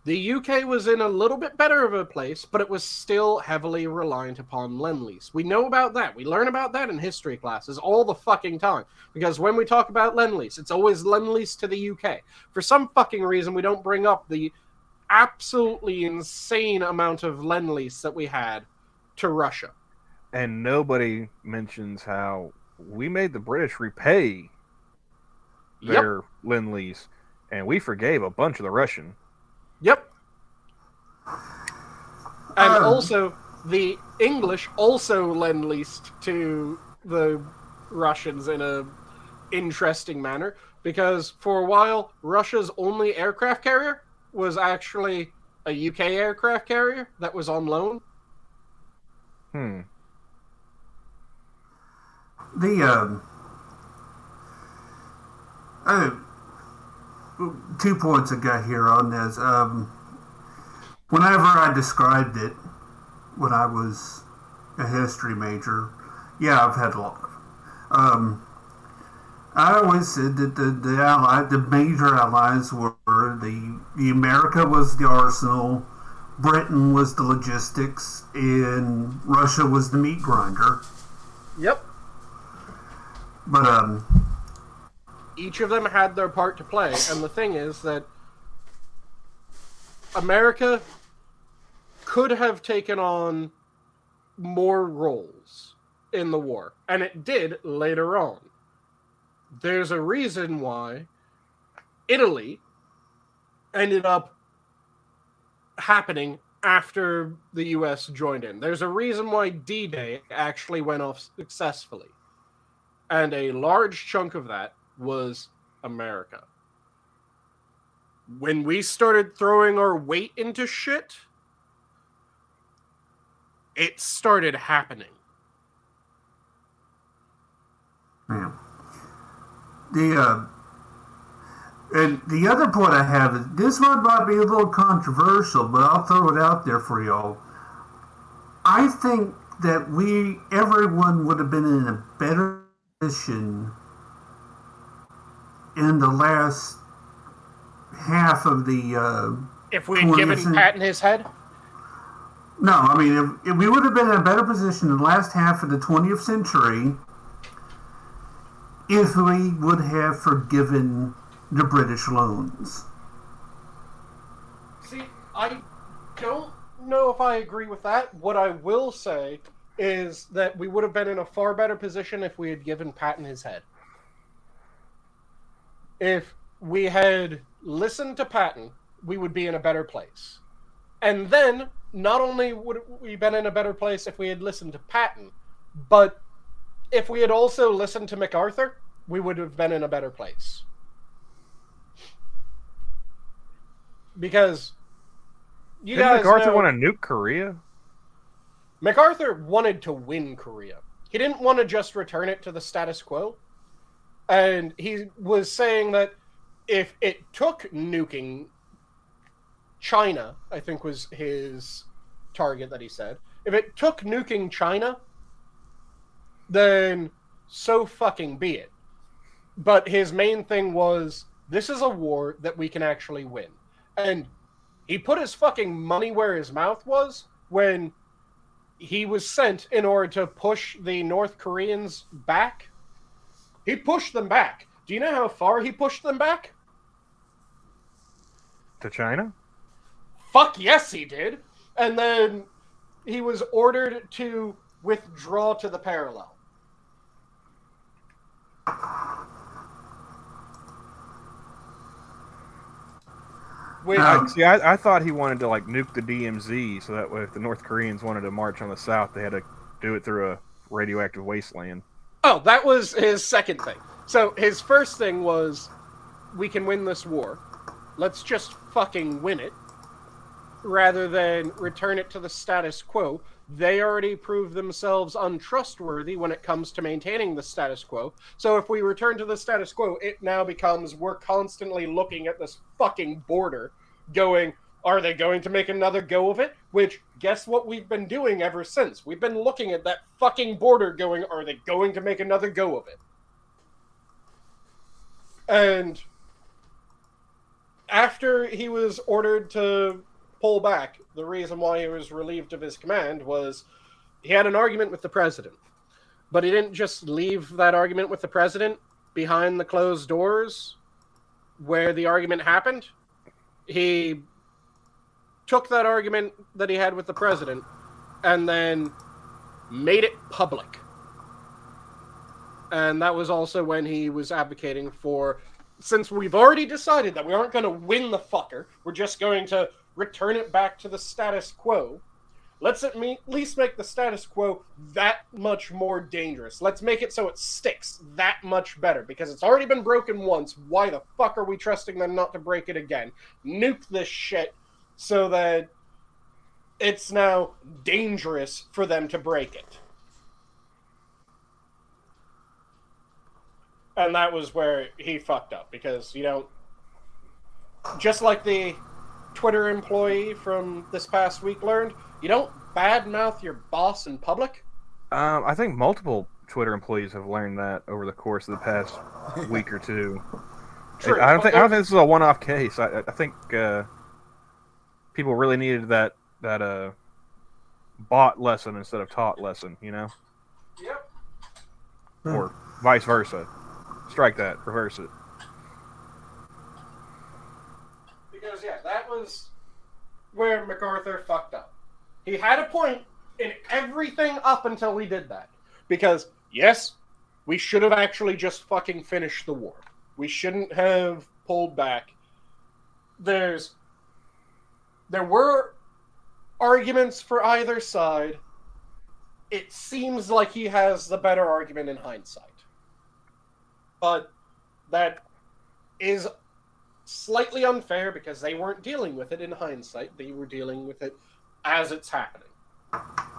The UK was in a little bit better of a place, but it was still heavily reliant upon Lend-Lease. We know about that. We learn about that in history classes all the fucking time. Because when we talk about Lend-Lease, it's always Lend-Lease to the UK. For some fucking reason, we don't bring up the absolutely insane amount of Lend-Lease that we had to Russia. And nobody mentions how we made the British repay their Lend-Lease, and we forgave a bunch of the Russian. Yep. And also, the English also Lend-Leased to the Russians in a interesting manner, because for a while, Russia's only aircraft carrier was actually a UK aircraft carrier that was on loan. The 2 points I got here on this. Whenever I described it when I was a history major, I've had a lot of. I always said that the major allies were the America was the arsenal, Britain was the logistics, and Russia was the meat grinder. Yep. But each of them had their part to play, and the thing is that America could have taken on more roles in the war, and it did later on. There's a reason why Italy ended up happening after the US joined in. There's a reason why D-Day actually went off successfully. And a large chunk of that was America. When we started throwing our weight into shit, it started happening. Yeah. And the other point I have is, this one might be a little controversial, but I'll throw it out there for y'all. I think that everyone would have been in a better position in the last half of the if we had given Patton his head? No, I mean, if we would have been in a better position in the last half of the 20th century if we would have forgiven the British loans. See, I don't know if I agree with that. What I will say is that we would have been in a far better position if we had given Patton his head. If we had listened to Patton, we would be in a better place. And then, not only would we been in a better place if we had listened to Patton, but if we had also listened to MacArthur, we would have been in a better place. Because you Didn't guys MacArthur know, want to nuke Korea? MacArthur wanted to win Korea. He didn't want to just return it to the status quo. And he was saying that if it took nuking China, I think was his target that he said, if it took nuking China, then so fucking be it. But his main thing was, this is a war that we can actually win. And he put his fucking money where his mouth was when he was sent in order to push the North Koreans back. He pushed them back. Do you know how far he pushed them back? To China? Fuck yes, he did. And then he was ordered to withdraw to the parallel. Which, See, I thought he wanted to like nuke the DMZ so that way if the North Koreans wanted to march on the south, they had to do it through a radioactive wasteland. oh, that was his second thing. So his first thing was, we can win this war. Let's just fucking win it. Rather than return it to the status quo. They already proved themselves untrustworthy when it comes to maintaining the status quo. So if we return to the status quo, it now becomes we're constantly looking at this fucking border going, are they going to make another go of it? Which, guess what we've been doing ever since? We've been looking at that fucking border going, are they going to make another go of it? And after he was ordered to pull back, the reason why he was relieved of his command was he had an argument with the president. But he didn't just leave that argument with the president behind the closed doors where the argument happened. He took that argument that he had with the president and then made it public. And that was also when he was advocating for, since we've already decided that we aren't going to win the fucker, we're just going to return it back to the status quo. Let's at least make the status quo that much more dangerous. Let's make it so it sticks that much better. Because it's already been broken once. Why the fuck are we trusting them not to break it again? Nuke this shit so that it's now dangerous for them to break it. And that was where he fucked up. Because, you know, just like the Twitter employee from this past week learned, you don't badmouth your boss in public. I think multiple Twitter employees have learned that over the course of the past week or two. True, I don't think this is a one-off case. I think people really needed that bought lesson instead of taught lesson. You know, Yep. or vice versa. Strike that. Reverse it. Because, yeah, that was where MacArthur fucked up. He had a point in everything up until we did that. Because, yes, we should have actually just fucking finished the war. We shouldn't have pulled back. There were arguments for either side. It seems like he has the better argument in hindsight. But that is slightly unfair because they weren't dealing with it in hindsight. They were dealing with it as it's happening.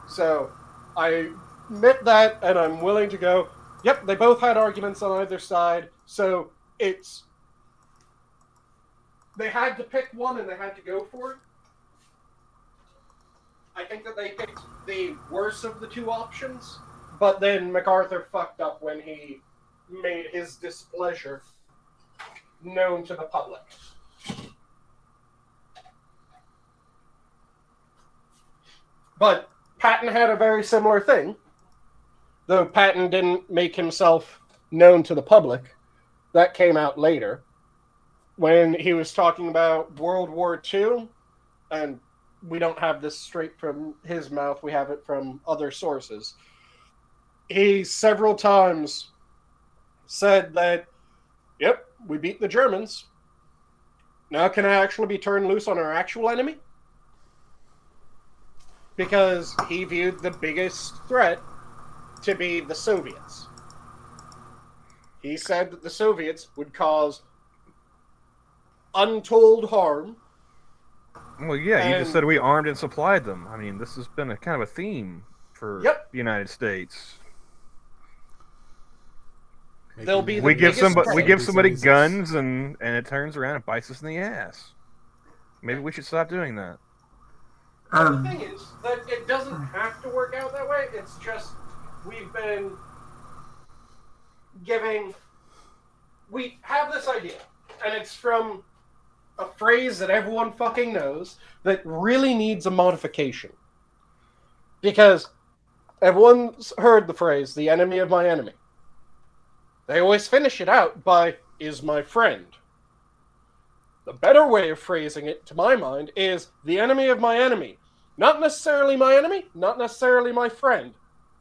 So I admit that, and I'm willing to go, yep, they both had arguments on either side. So it's, they had to pick one and they had to go for it. I think that they picked the worst of the two options, but then MacArthur fucked up when he made his displeasure known to the public. But Patton had a very similar thing, though Patton didn't make himself known to the public. That came out later when he was talking about World War II and we don't have this straight from his mouth, we have it from other sources. He several times said that, yep, we beat the Germans. Now can I actually be turned loose on our actual enemy? Because he viewed the biggest threat to be the Soviets. He said that the Soviets would cause untold harm. Well, yeah, you just said we armed and supplied them. I mean, this has been a kind of a theme for the United States. They'll be the we give somebody Jesus. guns, and it turns around and bites us in the ass. Maybe we should stop doing that. The thing is that it doesn't have to work out that way. It's just we've been giving. We have this idea, and it's from a phrase that everyone fucking knows that really needs a modification. Because everyone's heard the phrase, the enemy of my enemy. They always finish it out by, is my friend. The better way of phrasing it, to my mind, is the enemy of my enemy. Not necessarily my enemy, not necessarily my friend.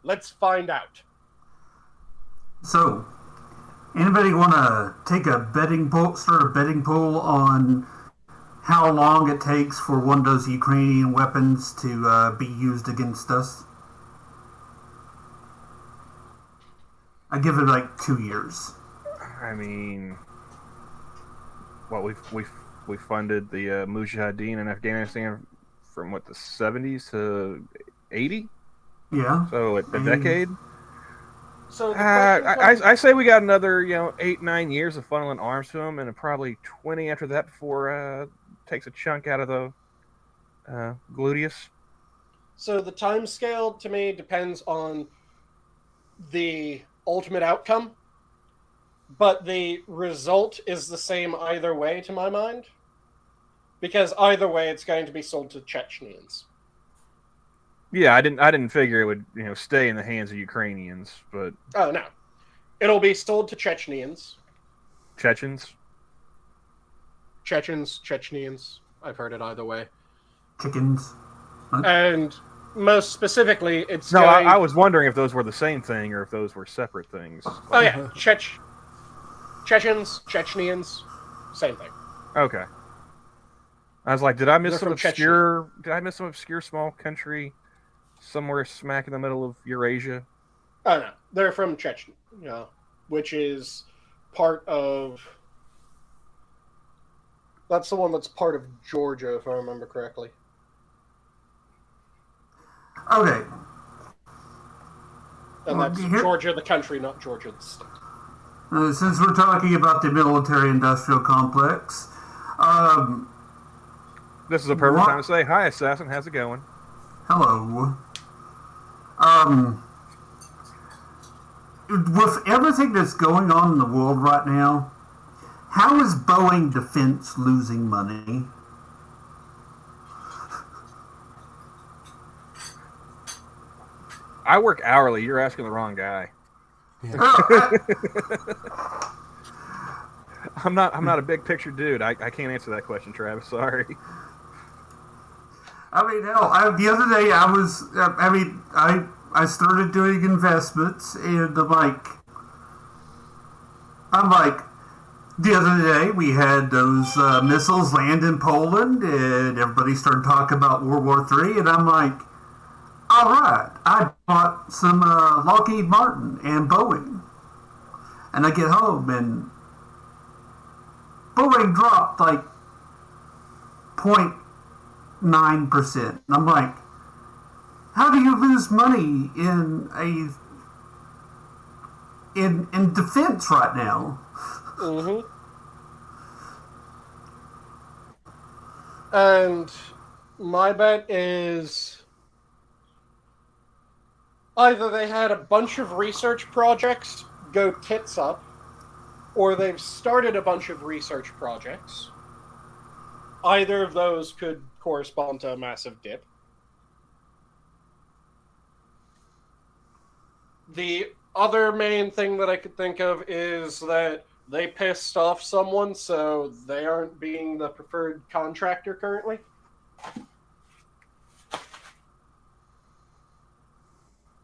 Let's find out. So, anybody want to take a start a betting pool on how long it takes for one of those Ukrainian weapons to be used against us? I give it like 2 years. I mean, well, we funded the Mujahideen in Afghanistan from what, the 70s to 80? Yeah. So a decade. So I say we got another 8-9 years of funneling arms to them, and probably 20 after that before takes a chunk out of the gluteus. So the time scale to me depends on the ultimate outcome, but the result is the same either way to my mind, because either way it's going to be sold to Chechens. Yeah, I didn't figure it would stay in the hands of Ukrainians, but Oh no, it'll be sold to Chechens. Chechens. Chechens. I've heard it either way. Chickens. What? And most specifically, it's No, going... I was wondering if those were the same thing or if those were separate things. Oh yeah, Chechens, Chechens, same thing. Okay. I was like, did I miss They're some from obscure? Did I miss some obscure small country somewhere smack in the middle of Eurasia? Oh no, they're from Chechnya, which is part of. That's the one that's part of Georgia, if I remember correctly. Okay. And that's Georgia the country, not Georgia the state. Since we're talking about the military-industrial complex, This is a perfect time to say, hi, Assassin, how's it going? hello. With everything that's going on in the world right now, how is Boeing Defense losing money? I work hourly. You're asking the wrong guy. I'm not a big picture dude. I can't answer that question, Travis. Sorry. I mean, hell, the other day I started doing investments, and I'm like, the other day we had those missiles land in Poland, and everybody started talking about World War III, and I'm like, all right, I bought some Lockheed Martin and Boeing, and I get home and Boeing dropped like 0.9%. And I'm like, how do you lose money in defense right now? Mm-hmm. And my bet is either they had a bunch of research projects go tits up, or they've started a bunch of research projects. Either of those could correspond to a massive dip. The other main thing that I could think of is that they pissed off someone, so they aren't being the preferred contractor currently.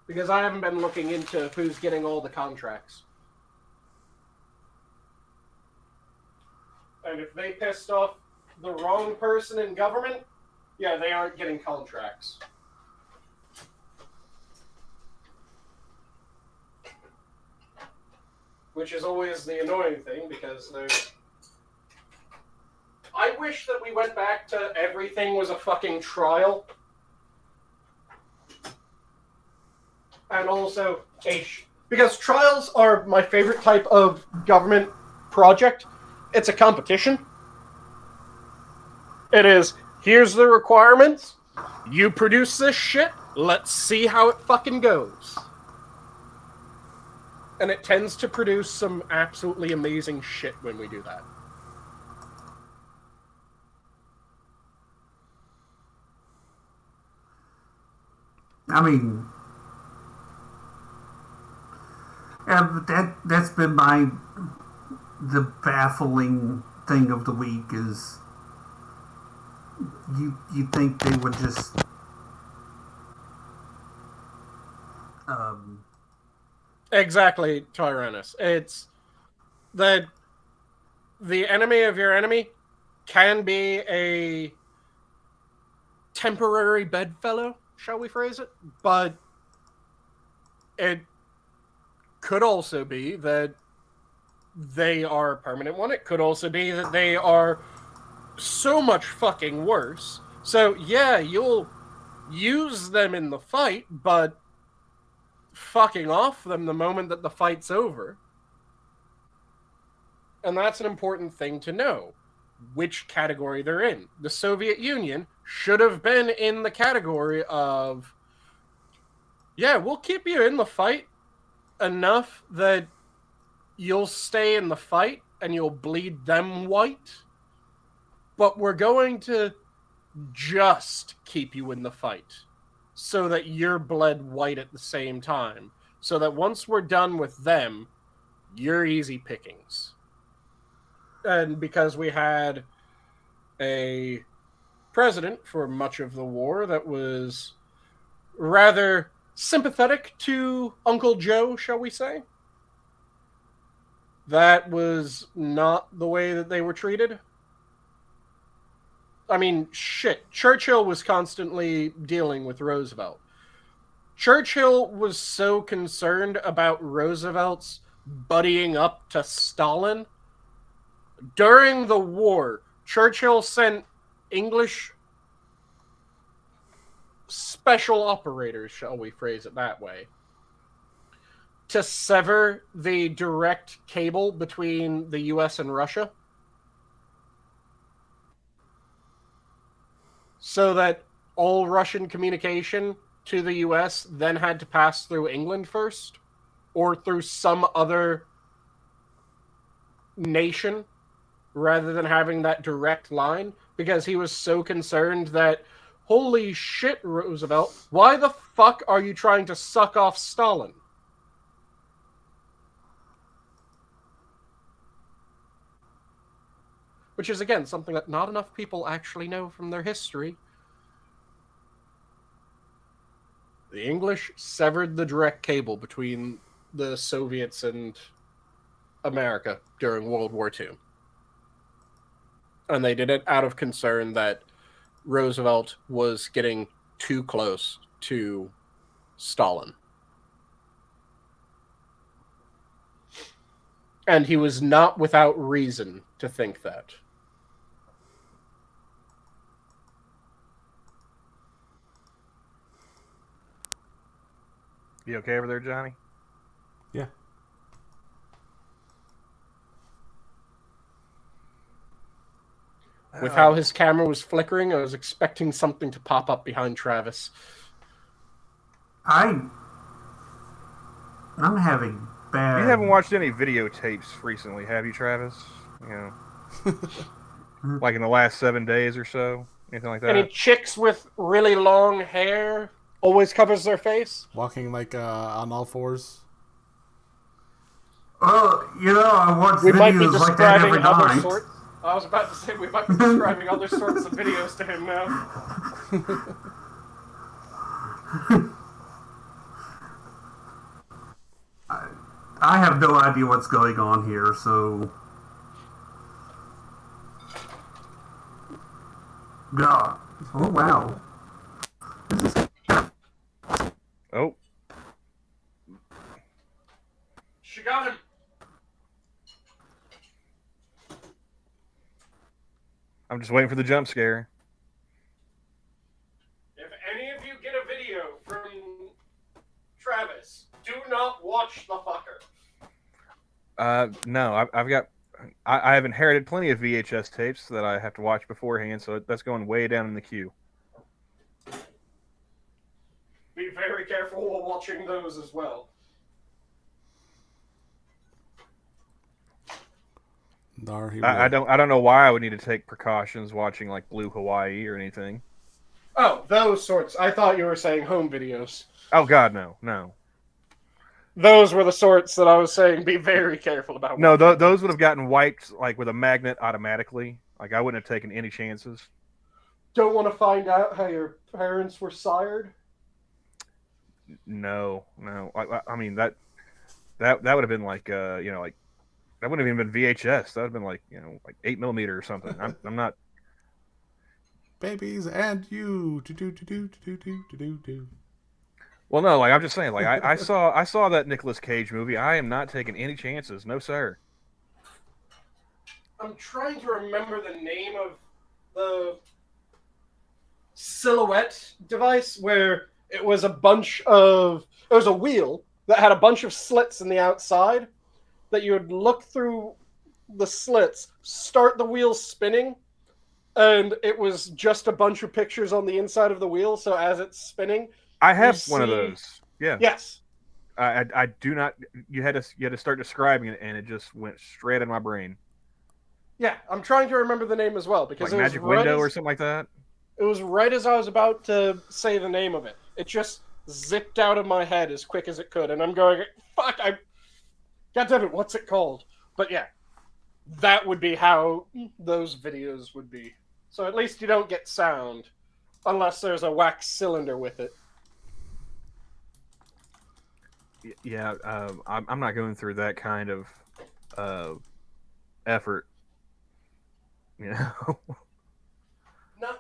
Because I haven't been looking into who's getting all the contracts. And if they pissed off the wrong person in government, yeah, they aren't getting contracts. Which is always the annoying thing, because there's... I wish that we went back to everything was a fucking trial. And also, because trials are my favorite type of government project. It's a competition. It is, here's the requirements, you produce this shit, let's see how it fucking goes. And it tends to produce some absolutely amazing shit when we do that. I mean, yeah, but that's been the baffling thing of the week is you think they would just Exactly, Tyrannus. It's that the enemy of your enemy can be a temporary bedfellow, shall we phrase it? But it could also be that they are a permanent one. It could also be that they are so much fucking worse. So, yeah, you'll use them in the fight, but fucking off them the moment that the fight's over. And that's an important thing to know, which category they're in. The Soviet Union should have been in the category of, yeah, we'll keep you in the fight enough that you'll stay in the fight and you'll bleed them white, but we're going to just keep you in the fight so that you're bled white at the same time, so that once we're done with them, you're easy pickings. And because we had a president for much of the war that was rather sympathetic to Uncle Joe, shall we say, that was not the way that they were treated. I mean, shit. Churchill was constantly dealing with Roosevelt. Churchill was so concerned about Roosevelt's buddying up to Stalin. During the war, Churchill sent English special operators, shall we phrase it that way, to sever the direct cable between the US and Russia, so that all Russian communication to the US then had to pass through England first, or through some other nation, rather than having that direct line, because he was so concerned that, holy shit, Roosevelt, why the fuck are you trying to suck off Stalin? Which is, again, something that not enough people actually know from their history. The English severed the direct cable between the Soviets and America during World War II. And they did it out of concern that Roosevelt was getting too close to Stalin. And he was not without reason to think that. You okay over there, Johnny? Yeah. With how his camera was flickering, I was expecting something to pop up behind Travis. I'm having bad. You haven't watched any videotapes recently, have you, Travis? You know, like in the last 7 days or so, anything like that. Any chicks with really long hair always covers their face? Walking like on all fours. Well, you know, I watch We might be videos like that describing every other night. sorts. I was about to say we might be describing other sorts of videos to him now. I have no idea what's going on here, so... God. Oh, wow. Oh, She got him. I'm just waiting for the jump scare. If any of you get a video from Travis, do not watch the fucker. No, I've got. I have inherited plenty of VHS tapes that I have to watch beforehand, so that's going way down in the queue. Be very careful while watching those as well. I don't know why I would need to take precautions watching like Blue Hawaii or anything. Oh, those sorts. I thought you were saying home videos. Oh God, no. Those were the sorts that I was saying be very careful about. No, those would have gotten wiped like with a magnet automatically. Like I wouldn't have taken any chances. Don't want to find out how your parents were sired? No. I mean that would have been like like that wouldn't have even been VHS. That would have been like like 8mm or something. I'm not. Babies and you. Do. Well, no, like I'm just saying, like I saw that Nicolas Cage movie. I am not taking any chances, no sir. I'm trying to remember the name of the silhouette device where it was a wheel that had a bunch of slits in the outside that you would look through the slits, start the wheel spinning, and it was just a bunch of pictures on the inside of the wheel. So as it's spinning, I have one of those. Yeah. Yes. I do not. You had to start describing it, and it just went straight in my brain. Yeah, I'm trying to remember the name as well because like it was Magic Window or something like that. It was right as I was about to say the name of it. It just zipped out of my head as quick as it could, and I'm going, "Fuck! God damn it! What's it called?" But yeah, that would be how those videos would be. So at least you don't get sound, unless there's a wax cylinder with it. Yeah, I'm not going through that kind of effort. Not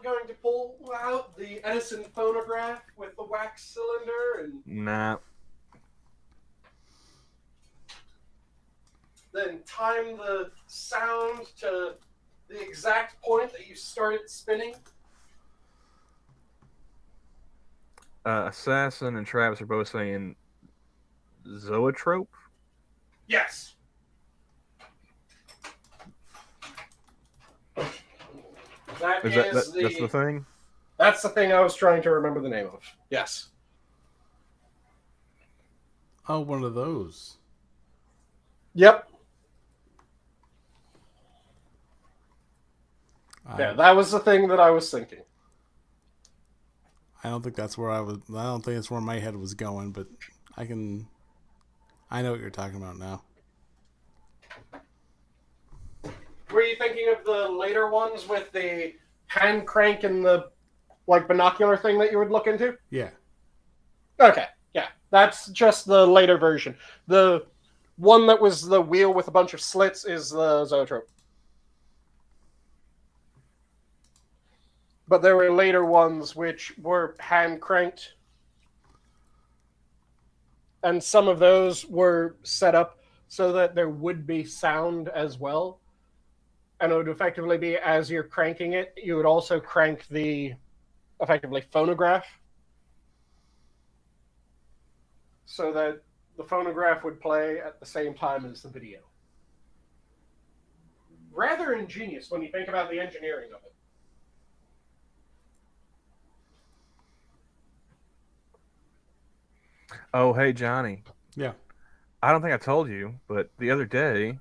going to pull out the Edison phonograph with the wax cylinder and nah. then time the sound to the exact point that you started spinning. Assassin and Travis are both saying zoetrope. Yes. That's the thing? That's the thing I was trying to remember the name of. Yes. Oh, one of those. Yep. Yeah, that was the thing that I was thinking. I don't think that's where I don't think that's where my head was going, but I know what you're talking about now. Were you thinking of the later ones with the hand crank and the like binocular thing that you would look into? Yeah. Okay, yeah. That's just the later version. The one that was the wheel with a bunch of slits is the zoetrope. But there were later ones which were hand cranked. And some of those were set up so that there would be sound as well. And it would effectively be, as you're cranking it, you would also crank the, effectively, phonograph. So that the phonograph would play at the same time as the video. Rather ingenious when you think about the engineering of it. Oh, hey, Johnny. Yeah. I don't think I told you, but the other day,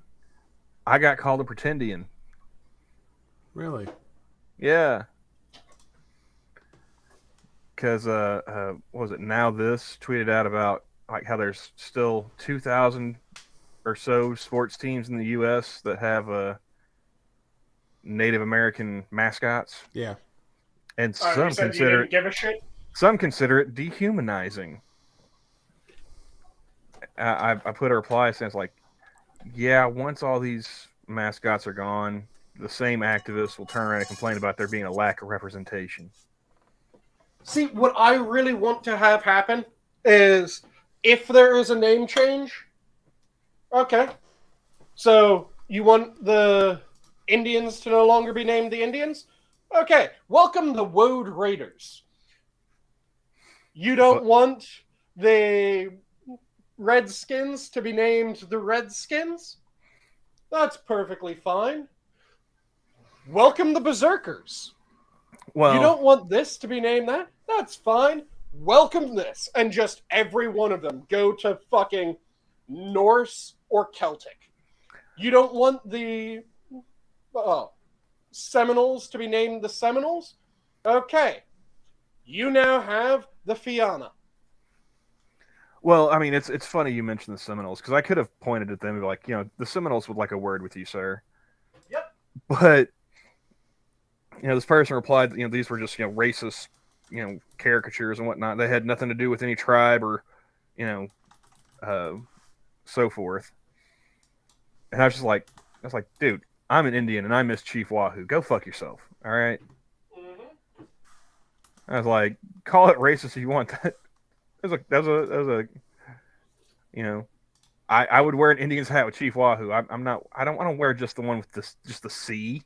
I got called a pretendian. Really? Yeah. Because, what was it, Now This tweeted out about like how there's still 2,000 or so sports teams in the U.S. that have Native American mascots. Yeah. And You said you didn't give a shit? some consider it dehumanizing. I put a reply since like, yeah, once all these mascots are gone, the same activists will turn around and complain about there being a lack of representation. See, what I really want to have happen is if there is a name change, okay. So you want the Indians to no longer be named the Indians? Okay, welcome the Woad Raiders. You don't want the Redskins to be named the Redskins? That's perfectly fine. Welcome the Berserkers. Well, You don't want this to be named that? That's fine. Welcome this. And just every one of them go to fucking Norse or Celtic. You don't want the Seminoles to be named the Seminoles? Okay. You now have the Fianna. well, I mean, it's funny you mentioned the Seminoles because I could have pointed at them and be like, the Seminoles would like a word with you, sir. Yep. But this person replied that these were just racist caricatures and whatnot. They had nothing to do with any tribe or so forth. And I was like, dude, I'm an Indian and I miss Chief Wahoo. Go fuck yourself. All right. Mm-hmm. I was like, call it racist if you want. That was a I would wear an Indian's hat with Chief Wahoo. I don't want to wear just the one with just the C.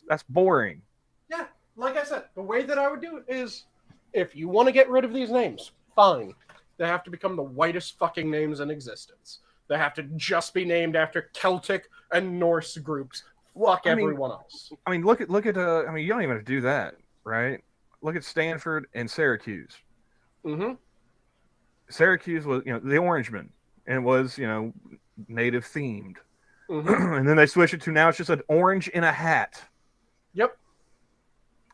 That's boring. Yeah, like I said, the way that I would do it is if you want to get rid of these names, fine. They have to become the whitest fucking names in existence. They have to just be named after Celtic and Norse groups. Fuck everyone else. I mean, look at. You don't even have to do that, right? Look at Stanford and Syracuse. Mm-hmm. Syracuse was, the Orangemen, and it was, native themed. Mm-hmm. And then they switched it to now it's just an orange in a hat. Yep.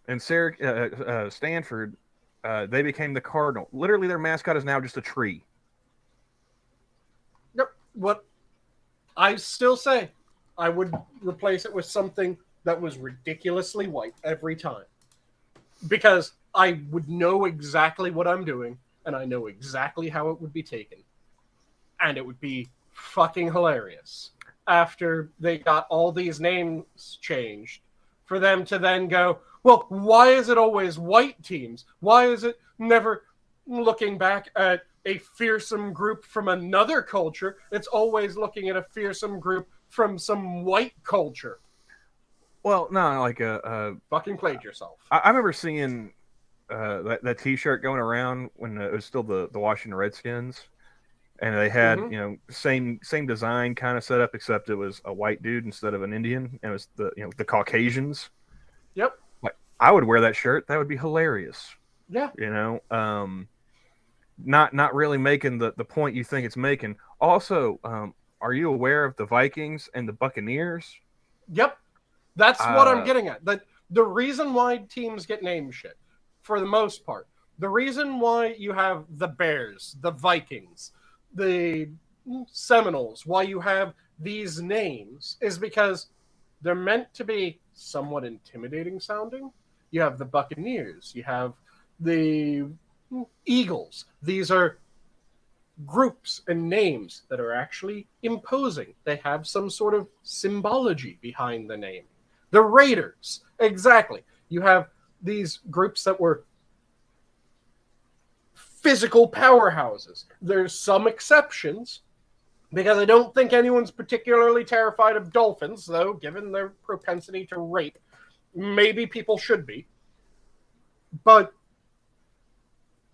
And Stanford, they became the Cardinal. Literally, their mascot is now just a tree. Yep. What I still say, I would replace it with something that was ridiculously white every time. Because I would know exactly what I'm doing, and I know exactly how it would be taken. And it would be fucking hilarious after they got all these names changed for them to then go, well, why is it always white teams? Why is it never looking back at a fearsome group from another culture? It's always looking at a fearsome group from some white culture. Well, no, like fucking played yourself. I remember seeing that T-shirt going around when it was still the Washington Redskins, and they had same design kind of setup, except it was a white dude instead of an Indian, and it was the Caucasians. Yep. Like I would wear that shirt. That would be hilarious. Yeah. Not really making the point you think it's making. Also, are you aware of the Vikings and the Buccaneers? Yep. That's what I'm getting at. The reason why teams get name shit, for the most part, the reason why you have the Bears, the Vikings, the Seminoles, why you have these names is because they're meant to be somewhat intimidating sounding. You have the Buccaneers, you have the Eagles. These are groups and names that are actually imposing. They have some sort of symbology behind the name. The Raiders, exactly. You have these groups that were physical powerhouses. There's some exceptions, because I don't think anyone's particularly terrified of dolphins, though, given their propensity to rape. Maybe people should be. But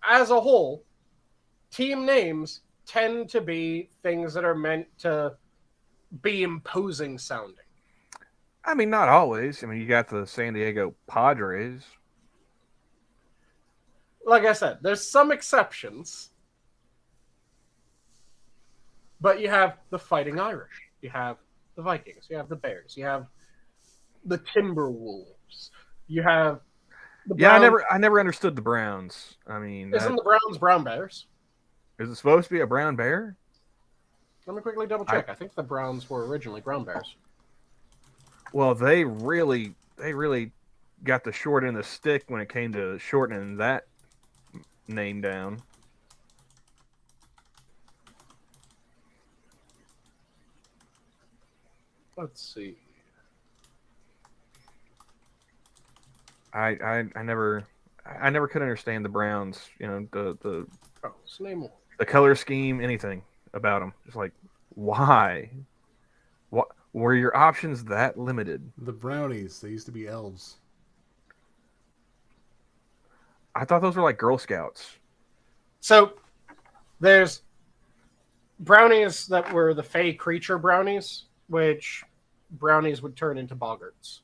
as a whole, team names tend to be things that are meant to be imposing sounding. I mean, not always. I mean, you got the San Diego Padres. Like I said, there's some exceptions. But you have the Fighting Irish. You have the Vikings. You have the Bears. You have the Timberwolves. You have the Browns. I never understood the Browns. I mean, isn't the Browns brown bears? Is it supposed to be a brown bear? Let me quickly double check. I think the Browns were originally brown bears. Well, they really got the short end of the stick when it came to shortening that name down. Let's see. I never could understand the Browns. You know, the Oh, let's name one. the color scheme, anything about them. Just like, why? What were your options that limited? The brownies, they used to be elves. I thought those were like Girl Scouts. So there's brownies that were the Fey creature brownies, which brownies would turn into boggarts.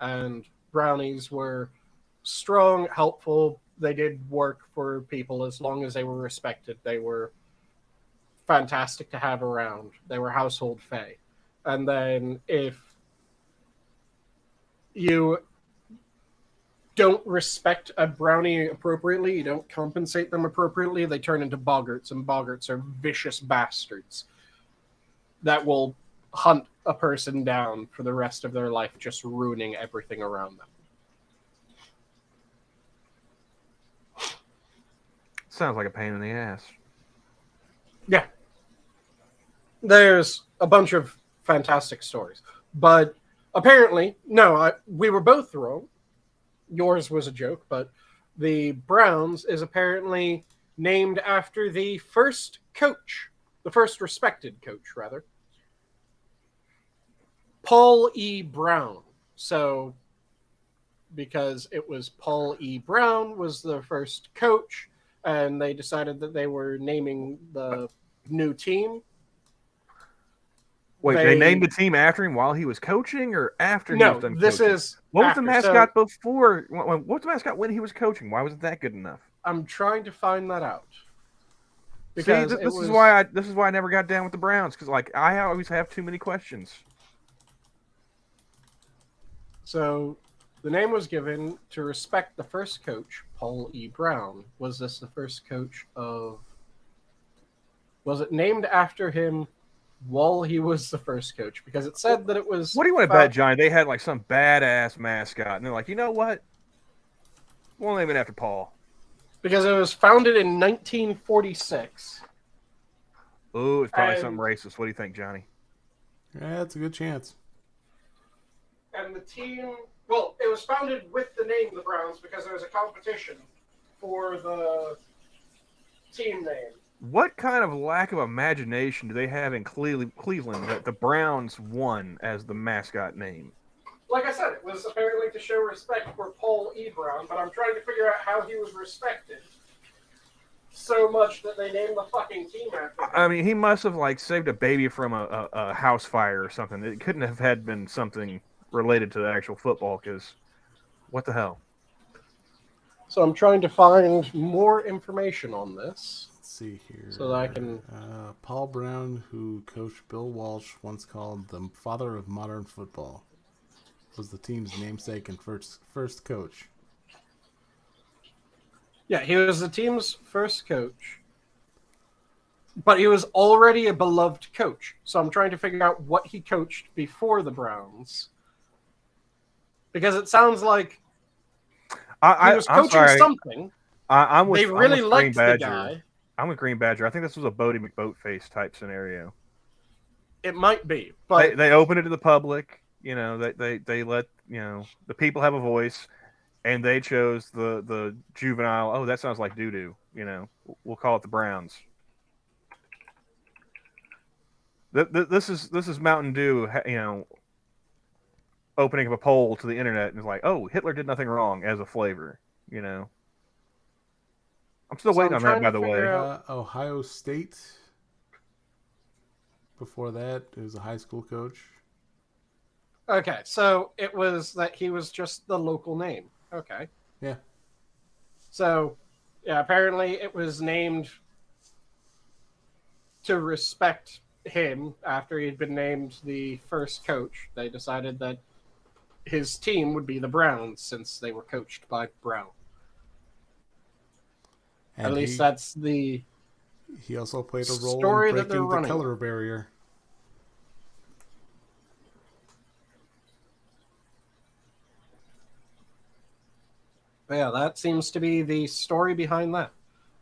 And brownies were strong, helpful. They did work for people as long as they were respected. They were fantastic to have around. They were household Fey. And then if you don't respect a brownie appropriately, you don't compensate them appropriately, they turn into boggarts, and boggarts are vicious bastards that will hunt a person down for the rest of their life, just ruining everything around them. Sounds like a pain in the ass. Yeah. There's a bunch of fantastic stories. But apparently, we were both wrong. Yours was a joke, but the Browns is apparently named after the first coach, the first respected coach, rather. Paul E. Brown. So, because it was Paul E. Brown was the first coach, and they decided that they were naming the new team. Wait, they named the team after him while he was coaching, or after he was done this coaching? is What was after. the mascot before? What was the mascot when he was coaching? Why wasn't that good enough? I'm trying to find that out. Because this is why I never got down with the Browns, because like I always have too many questions. So the name was given to respect the first coach, Paul E. Brown. Was this the first coach of... Was it named after him while he was the first coach? Because it said that it was... What do you want to bet, Johnny? They had like some badass mascot, and they're like, you know what? We'll name it after Paul. Because it was founded in 1946. Ooh, it's probably something racist. What do you think, Johnny? Yeah, that's a good chance. And the team... Well, it was founded with the name the Browns because there was a competition for the team name. What kind of lack of imagination do they have in Cleveland that the Browns won as the mascot name? Like I said, it was apparently to show respect for Paul E. Brown, but I'm trying to figure out how he was respected so much that they named the fucking team after him. I mean, he must have like saved a baby from a house fire or something. It couldn't have had been something related to the actual football, because what the hell? So I'm trying to find more information on this. Let's see here. So that I can... Paul Brown, who coached Bill Walsh, once called the father of modern football, was the team's namesake and first coach. Yeah, he was the team's first coach. But he was already a beloved coach. So I'm trying to figure out what he coached before the Browns. Because it sounds like he was coaching something. They really liked the guy. I'm with Green Badger. I think this was a Bodie McBoatface type scenario. It might be, but they open it to the public. You know, they let the people have a voice, and they chose the juvenile. Oh, that sounds like doo-doo. We'll call it the Browns. This is Mountain Dew. Opening up a poll to the internet and it's like, oh, Hitler did nothing wrong as a flavor. I'm still waiting on that, by the way. Ohio State. Before that, it was a high school coach. Okay, so it was that he was just the local name. Okay. Yeah. So, yeah, apparently it was named to respect him after he'd been named the first coach. They decided that his team would be the Browns since they were coached by Brown. And at least that's the... He also played a role story in that they're breaking the running. color barrier. Yeah, that seems to be the story behind that.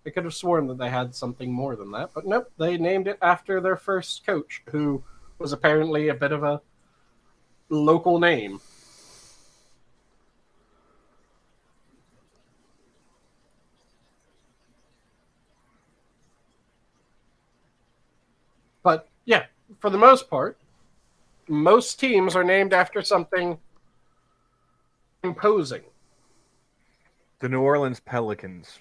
I could have sworn that they had something more than that, but nope, they named it after their first coach, who was apparently a bit of a local name. But yeah, for the most part, most teams are named after something imposing. The New Orleans Pelicans.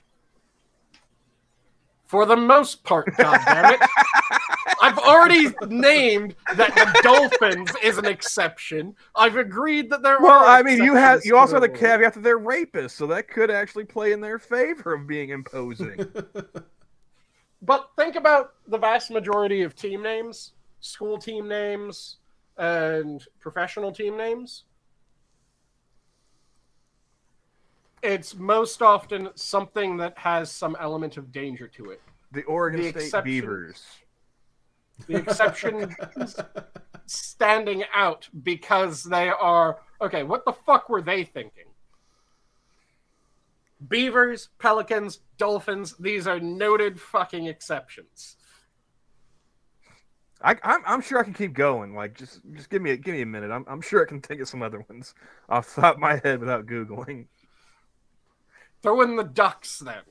For the most part, goddammit. I've already named that the Dolphins is an exception. I've agreed that there are. Well, I mean, you also have the rule. caveat that they're rapists, so that could actually play in their favor of being imposing. But think about the vast majority of team names, school team names, and professional team names. It's most often something that has some element of danger to it. The Oregon State Beavers. The exception standing out because they are... Okay, what the fuck were they thinking? Beavers, Pelicans, Dolphins, these are noted fucking exceptions. I'm sure I can keep going. Like, just give me a minute. I'm sure I can think of some other ones off the top of my head without Googling. Throw in the Ducks, then.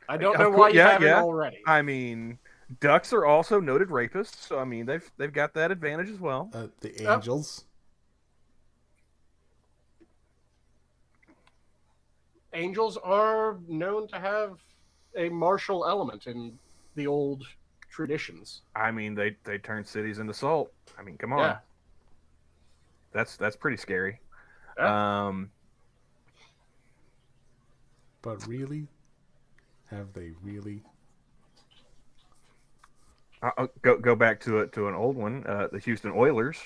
I don't know why you haven't already. I mean, Ducks are also noted rapists, so I mean they've got that advantage as well. The Angels. Angels are known to have a martial element in the old traditions. I mean, they turned cities into salt. I mean, come on. Yeah. That's pretty scary. Yeah. But really? Have they really? I'll go back to an old one, the Houston Oilers.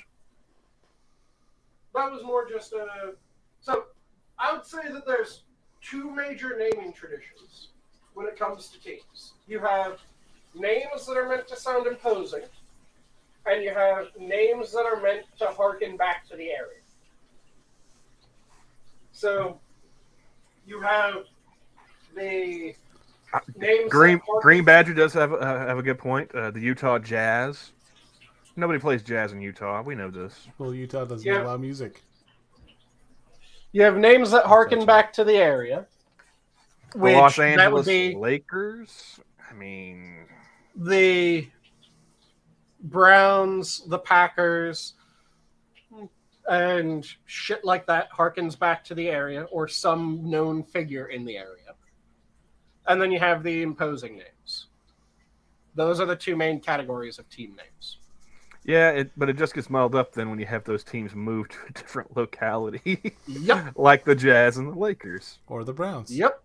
That was more just a... So, I would say that there's two major naming traditions when it comes to teams. You have names that are meant to sound imposing, and you have names that are meant to harken back to the area. So, you have the names... Green Badger does have a good point. The Utah Jazz. Nobody plays jazz in Utah. We know this. Well, Utah doesn't allow music. You have names that harken back to the area. The Which Los that Angeles would be Lakers. I mean, the Browns, the Packers, and shit like that harkens back to the area or some known figure in the area. And then you have the imposing names. Those are the two main categories of team names. yeah, but it just gets muddled up then when you have those teams move to a different locality. Yep. Like the Jazz and the Lakers. Or the Browns. Yep.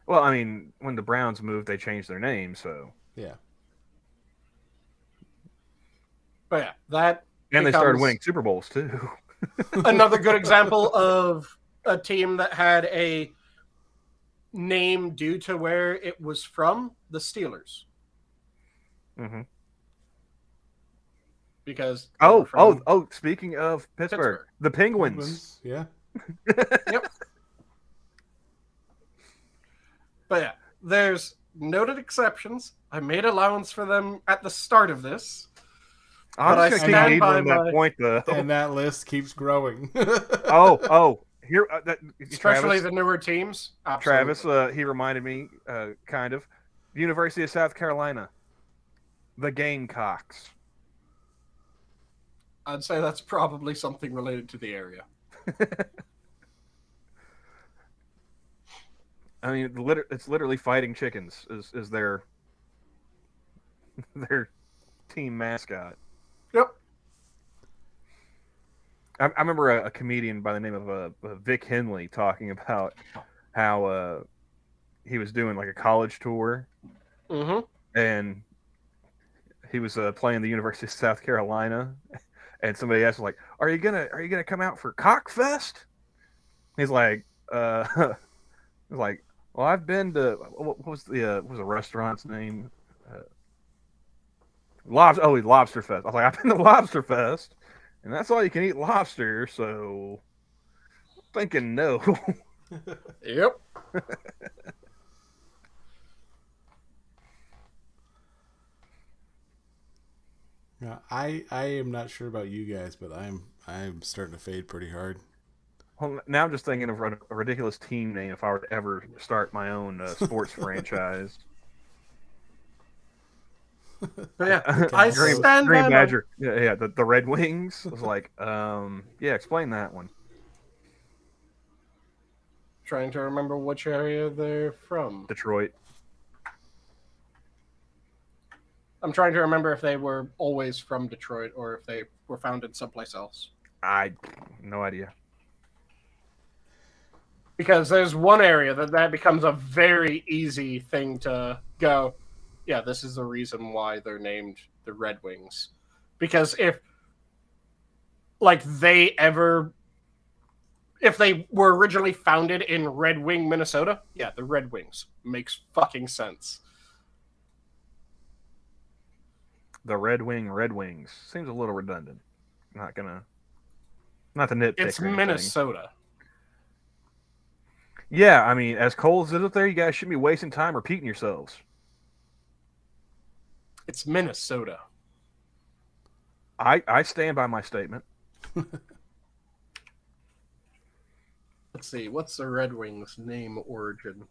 Well, I mean, when the Browns moved, they changed their name, so... Yeah. But yeah, that And they started becomes winning Super Bowls, too. another good example of a team that had a name due to where it was from, the Steelers. Mm-hmm. Because speaking of Pittsburgh, the Penguins. Yeah. Yep. But yeah, there's noted exceptions. I made allowance for them at the start of this. I'm But just I going to keep stand by needling that my- point, though. And that list keeps growing. Here, Especially Travis, the newer teams. Absolutely. Travis, he reminded me, kind of, University of South Carolina, the Gamecocks. I'd say that's probably something related to the area. I mean, it's literally fighting chickens is their team mascot. Yep. I remember a comedian by the name of Vic Henley talking about how he was doing like a college tour, Mm-hmm. and he was playing the University of South Carolina, and somebody asked him like, "Are you gonna come out for Cockfest?" He's like, he's like, "Well, I've been to what was the restaurant's name? Lobster Fest." I was like, "I've been to Lobster Fest, and that's all you can eat lobster." So, I'm thinking no. Yep. Yeah, I am not sure about you guys, but I'm starting to fade pretty hard. Well, now I'm just thinking of a ridiculous team name if I were to ever start my own sports franchise. But yeah, Okay. I Green- stand Green by Badger. Yeah, the Red Wings. I was like, yeah, explain that one. trying to remember which area they're from. Detroit. I'm trying to remember if they were always from Detroit or if they were founded someplace else. No idea. Because there's one area that becomes a very easy thing to go, yeah, this is the reason why they're named the Red Wings. Because if they were originally founded in Red Wing, Minnesota, yeah, the Red Wings. Makes fucking sense. The Red Wings seems a little redundant. Not the nitpick. It's or anything. Minnesota. Yeah, I mean, as cold as it is up there, you guys shouldn't be wasting time repeating yourselves. It's Minnesota. I stand by my statement. Let's see, what's the Red Wings name origin?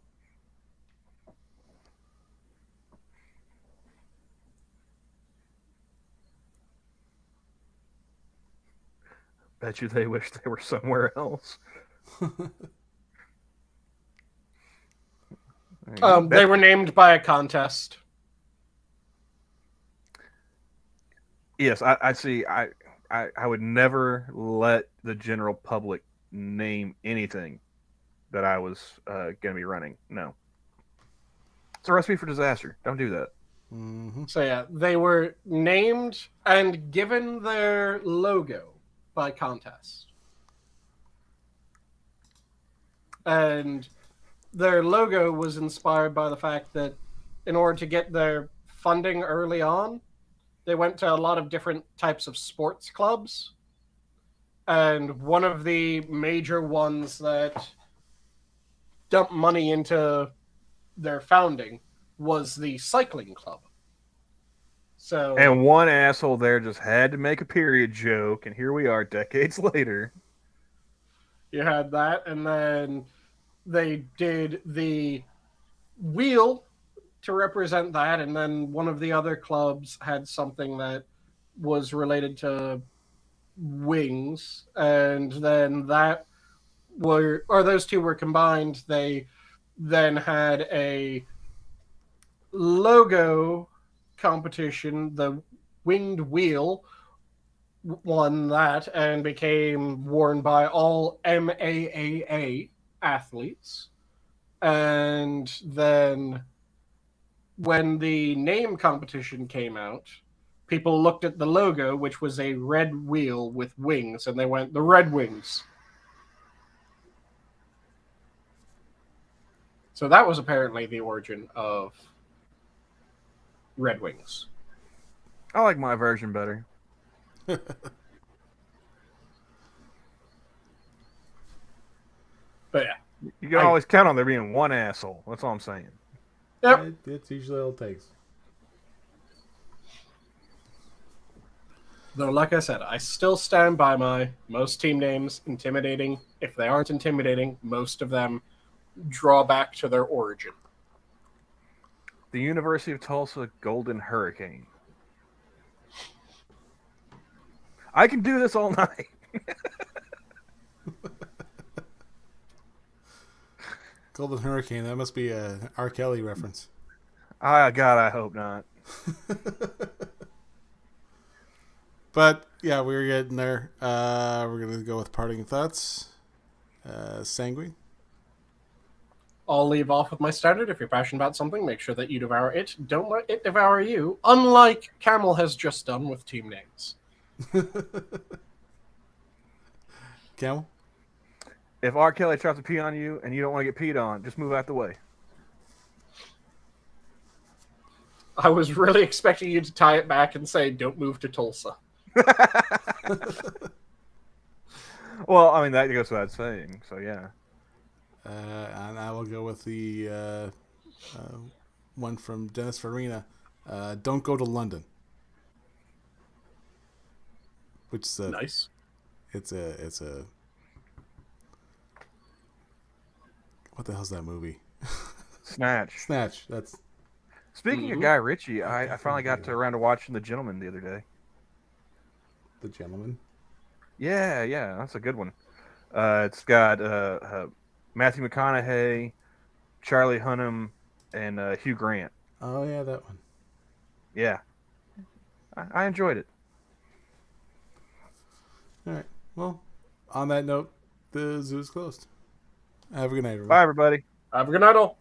Bet you they wish they were somewhere else. They were named by a contest. Yes, I see. I would never let the general public name anything that I was going to be running. No. It's a recipe for disaster. Don't do that. Mm-hmm. So yeah, they were named and given their logo by contest. And their logo was inspired by the fact that in order to get their funding early on, they went to a lot of different types of sports clubs. And one of the major ones that dumped money into their founding was the cycling club. So, And one asshole there just had to make a period joke, and here we are decades later. you had that, and then they did the wheel to represent that, and then one of the other clubs had something that was related to wings, and then those two were combined. They then had a logo competition. The winged wheel won that and became worn by all MAAA athletes. And then when the name competition came out, people looked at the logo, which was a red wheel with wings, and they went, the Red Wings. So that was apparently the origin of Red Wings. I like my version better. But yeah. You can always count on there being one asshole. That's all I'm saying. Yep. It's usually all it takes. Though, like I said, I still stand by my most team names intimidating. If they aren't intimidating, most of them draw back to their origin. The University of Tulsa Golden Hurricane. I can do this all night. Golden Hurricane, that must be a R. Kelly reference. God, I hope not. But yeah, we're getting there. We're gonna go with parting thoughts. Sanguine. I'll leave off with my standard. If you're passionate about something, make sure that you devour it. Don't let it devour you, unlike Camel has just done with team names. Camel? If R. Kelly tries to pee on you and you don't want to get peed on, just move out the way. I was really expecting you to tie it back and say, don't move to Tulsa. Well, I mean, that goes without saying, so yeah. And I will go with the one from Dennis Farina. Don't go to London. which is a Nice. it's a what the hell's that movie? Snatch. Snatch. That's Speaking of Guy Ritchie, I finally got around to watching The Gentleman the other day. The Gentleman. Yeah, that's a good one. It's got Matthew McConaughey, Charlie Hunnam, and Hugh Grant. Oh yeah, that one. Yeah, I enjoyed it. All right. Well, on that note, the zoo is closed. Have a good night, everyone. Bye, everybody. Have a good night, all.